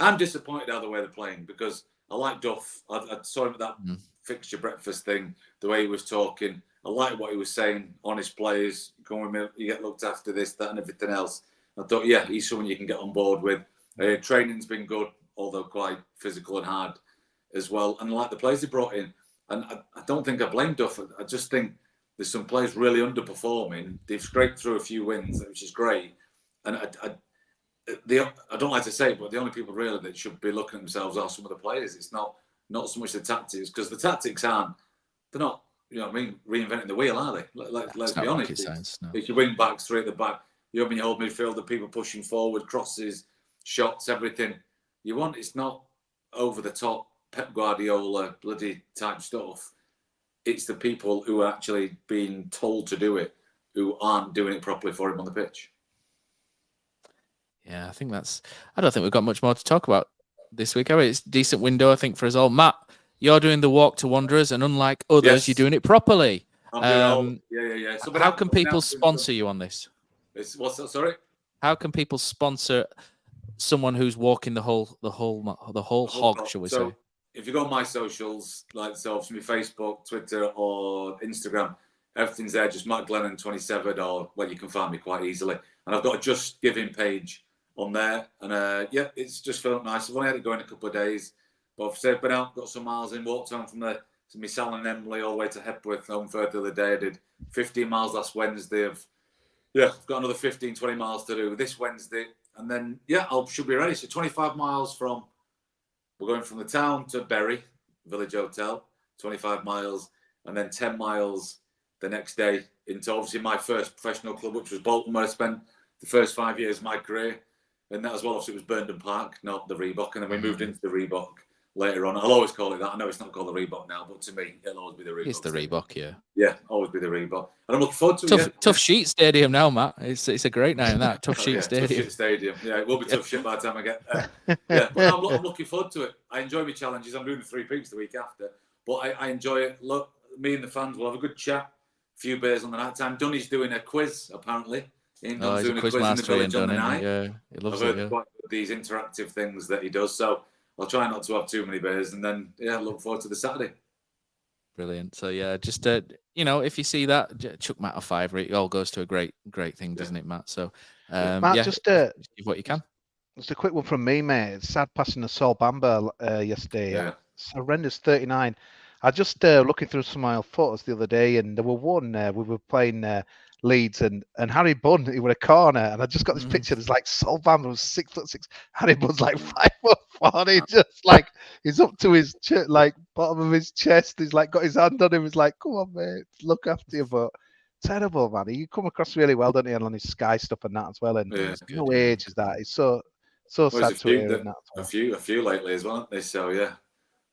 I'm disappointed how the way they're playing because I like Duff. I saw him at that fixture breakfast thing, the way he was talking. I like what he was saying, honest players, come with me, you get looked after, this, that and everything else. I thought, yeah, he's someone you can get on board with. Training's been good, although quite physical and hard as well. And I like the players they brought in. And I don't think I blame Duff. I just think there's some players really underperforming. They've scraped through a few wins, which is great. And I don't like to say it, but the only people really that should be looking at themselves are some of the players. It's not so much the tactics, because the tactics they're not, you know what I mean, reinventing the wheel, are they? Let's be honest. Science, no. If you wing backs, three at the back, you open your hold midfielder, people pushing forward, crosses, shots, everything you want. It's not over the top Pep Guardiola bloody type stuff. It's the people who are actually being told to do it who aren't doing it properly for him on the pitch. Yeah, I don't think we've got much more to talk about this week. It's a decent window, I think, for us all. Matt, you're doing the walk to Wanderers, and unlike others, you're doing it properly. I'm doing yeah. So, how can people sponsor you on this? What's that? Sorry. How can people sponsor someone who's walking the whole hog? Shall we say? If you go on my socials, like so, from Facebook, Twitter, or Instagram, everything's there. Just Matt Glennon 27, or you can find me quite easily. And I've got a Just Giving page on there, and it's just felt nice. I've only had it going a couple of days, but I've been out, got some miles in, walked on from the me Sal and Emily all the way to Hepworth, home further the other day. I did 15 miles last Wednesday. I've got another 15, 20 miles to do this Wednesday, and then I should be ready. So 25 miles we're going from the town to Bury Village Hotel, 25 miles, and then 10 miles the next day into obviously my first professional club, which was Bolton, where I spent the first 5 years of my career. And that as well, obviously, it was Burnden Park, not the Reebok. And then we moved into the Reebok later on. I'll always call it that. I know it's not called the Reebok now, but to me, it'll always be the Reebok. It's the Reebok, yeah. Yeah, always be the Reebok. And I'm looking forward to it. Tough Sheet Stadium now, Matt. It's a great name, that. Tough Sheet Stadium. Tough Sheet Stadium. Yeah, it will be tough shit by the time I get there. But I'm looking forward to it. I enjoy my challenges. I'm doing the 3 peaks the week after. But I enjoy it. Look, me and the fans will have a good chat. A few beers on the night time. Dunny's doing a quiz, apparently. He's doing a quiz in the village on the night. Yeah, he loves I've heard quite these interactive things that he does. So I'll try not to have too many beers, and then look forward to the Saturday. Brilliant. So just if you see that, chuck Matt a fiver. It all goes to a great thing, doesn't it, Matt? So Matt, just give what you can. Just a quick one from me, mate. It's sad passing the Sol Bamba yesterday. It's horrendous, 39. I just looking through some of my photos the other day, and there were one we were playing Leeds, and Harry Bunn, he was a corner, and I just got this picture. There's like Sol Bamba was 6'6", Harry Bunn's like 5'4", he just like he's up to his bottom of his chest. He's like got his hand on him. He's like, "Come on, mate, look after you." But terrible, man. You come across really well, don't you, on his Sky stuff and that as well. And no age is that. It's so sad to hear that. A few lately as well, aren't they? So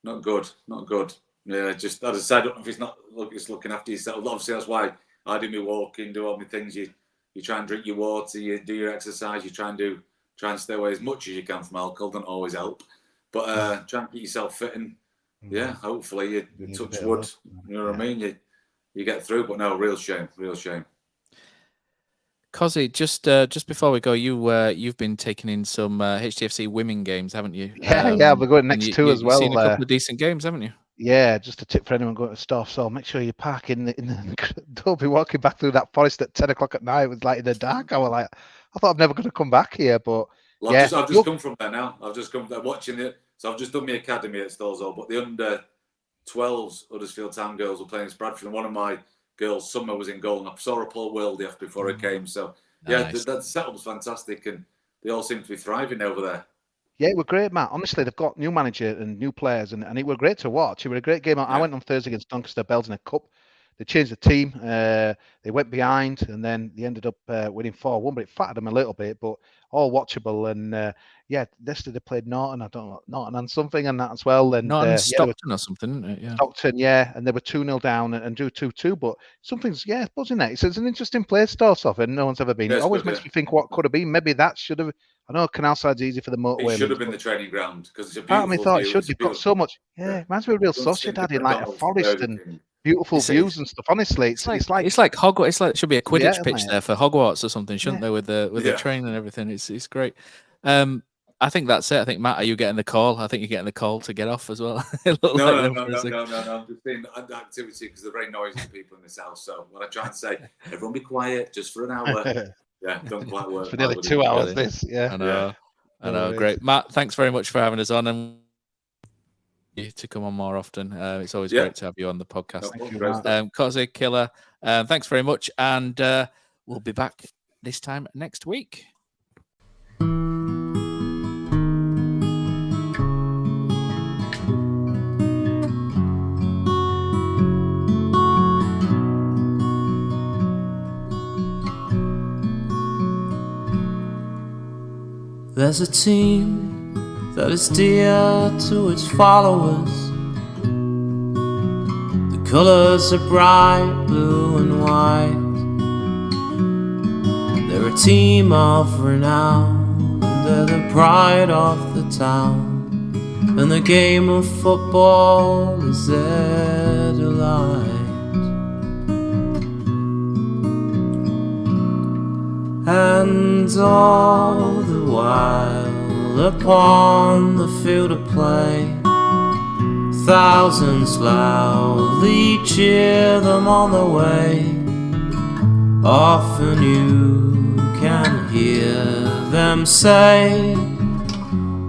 not good. Yeah, just as I said, I don't know if he's looking after yourself. Obviously, that's why I do my walking, do all my things. You try and drink your water, you do your exercise, you try and stay away as much as you can from alcohol. Don't always help, but try and keep yourself fit. And hopefully you touch wood. You know what I mean? You get through. But no, real shame. Kosi, just before we go, you've been taking in some HTFC women games, haven't you? Yeah, we're going next 2 as well. You've seen a couple of decent games, haven't you? Yeah, just a tip for anyone going to stuff. So make sure you park in the don't be walking back through that forest at 10 o'clock at night. It was like in the dark. I thought I'm never going to come back here, but I've just come from there now. I've just come there watching it. So I've just done my academy at Stolzo, but the under 12s Huddersfield Town girls were playing Bradford, and one of my girls, Summer, was in goal, and I saw her pull Wildy off before it came. So nice. the setup was fantastic, and they all seem to be thriving over there. Yeah, it was great, Matt. Honestly, they've got new manager and new players, and it was great to watch. It was a great game. I went on Thursday against Doncaster Bells in a cup. They changed the team. They went behind, and then they ended up winning 4-1, but it fattered them a little bit, but all watchable. And yesterday they played Norton. I don't know, Norton and something and that as well. And Stockton or something, isn't it? Yeah. Stockton, and they were 2-0 down and drew 2-2. But something's buzzing there. It's an interesting place, Storsov, and no one's ever been. It always makes me think what could have been. Maybe that should have. I know Canal Side's easy for the motorway. It should have been the training ground because it's a beautiful. Part of me thought it should. You've got so much. Yeah, it reminds me of real Sociedad in like a forest and beautiful views and stuff. Honestly, it's like Hogwarts. It's like it should be a Quidditch pitch there for Hogwarts or something, shouldn't there? With the train and everything. It's great. I think that's it. I think, Matt, are you getting the call? I think you're getting the call to get off as well. No. I'm just being activity because they're very noisy people in this house. So when I try and say, everyone be quiet just for an hour. Don't quite work. For nearly 2 hours, this. Yeah. I know. Great. Matt, thanks very much for having us on and to come on more often. It's always great to have you on the podcast. Thank you, Kosi, Killer, thanks very much. And we'll be back this time next week. There's a team that is dear to its followers. The colours are bright blue and white. They're a team of renown, and they're the pride of the town. And the game of football is their delight. And all the while upon the field of play, thousands loudly cheer them on the way. Often you can hear them say,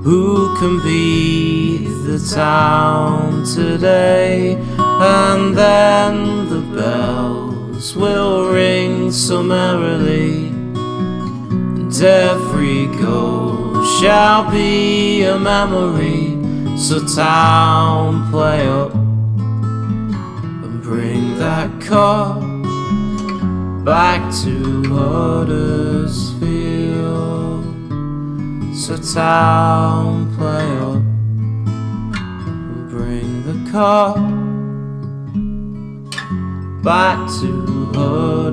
who can beat the town today? And then the bells will ring so merrily, and every goal shall be a memory. So town, play up and bring that cup back to Huddersfield. So town, play up and bring the cup back to Huddersfield.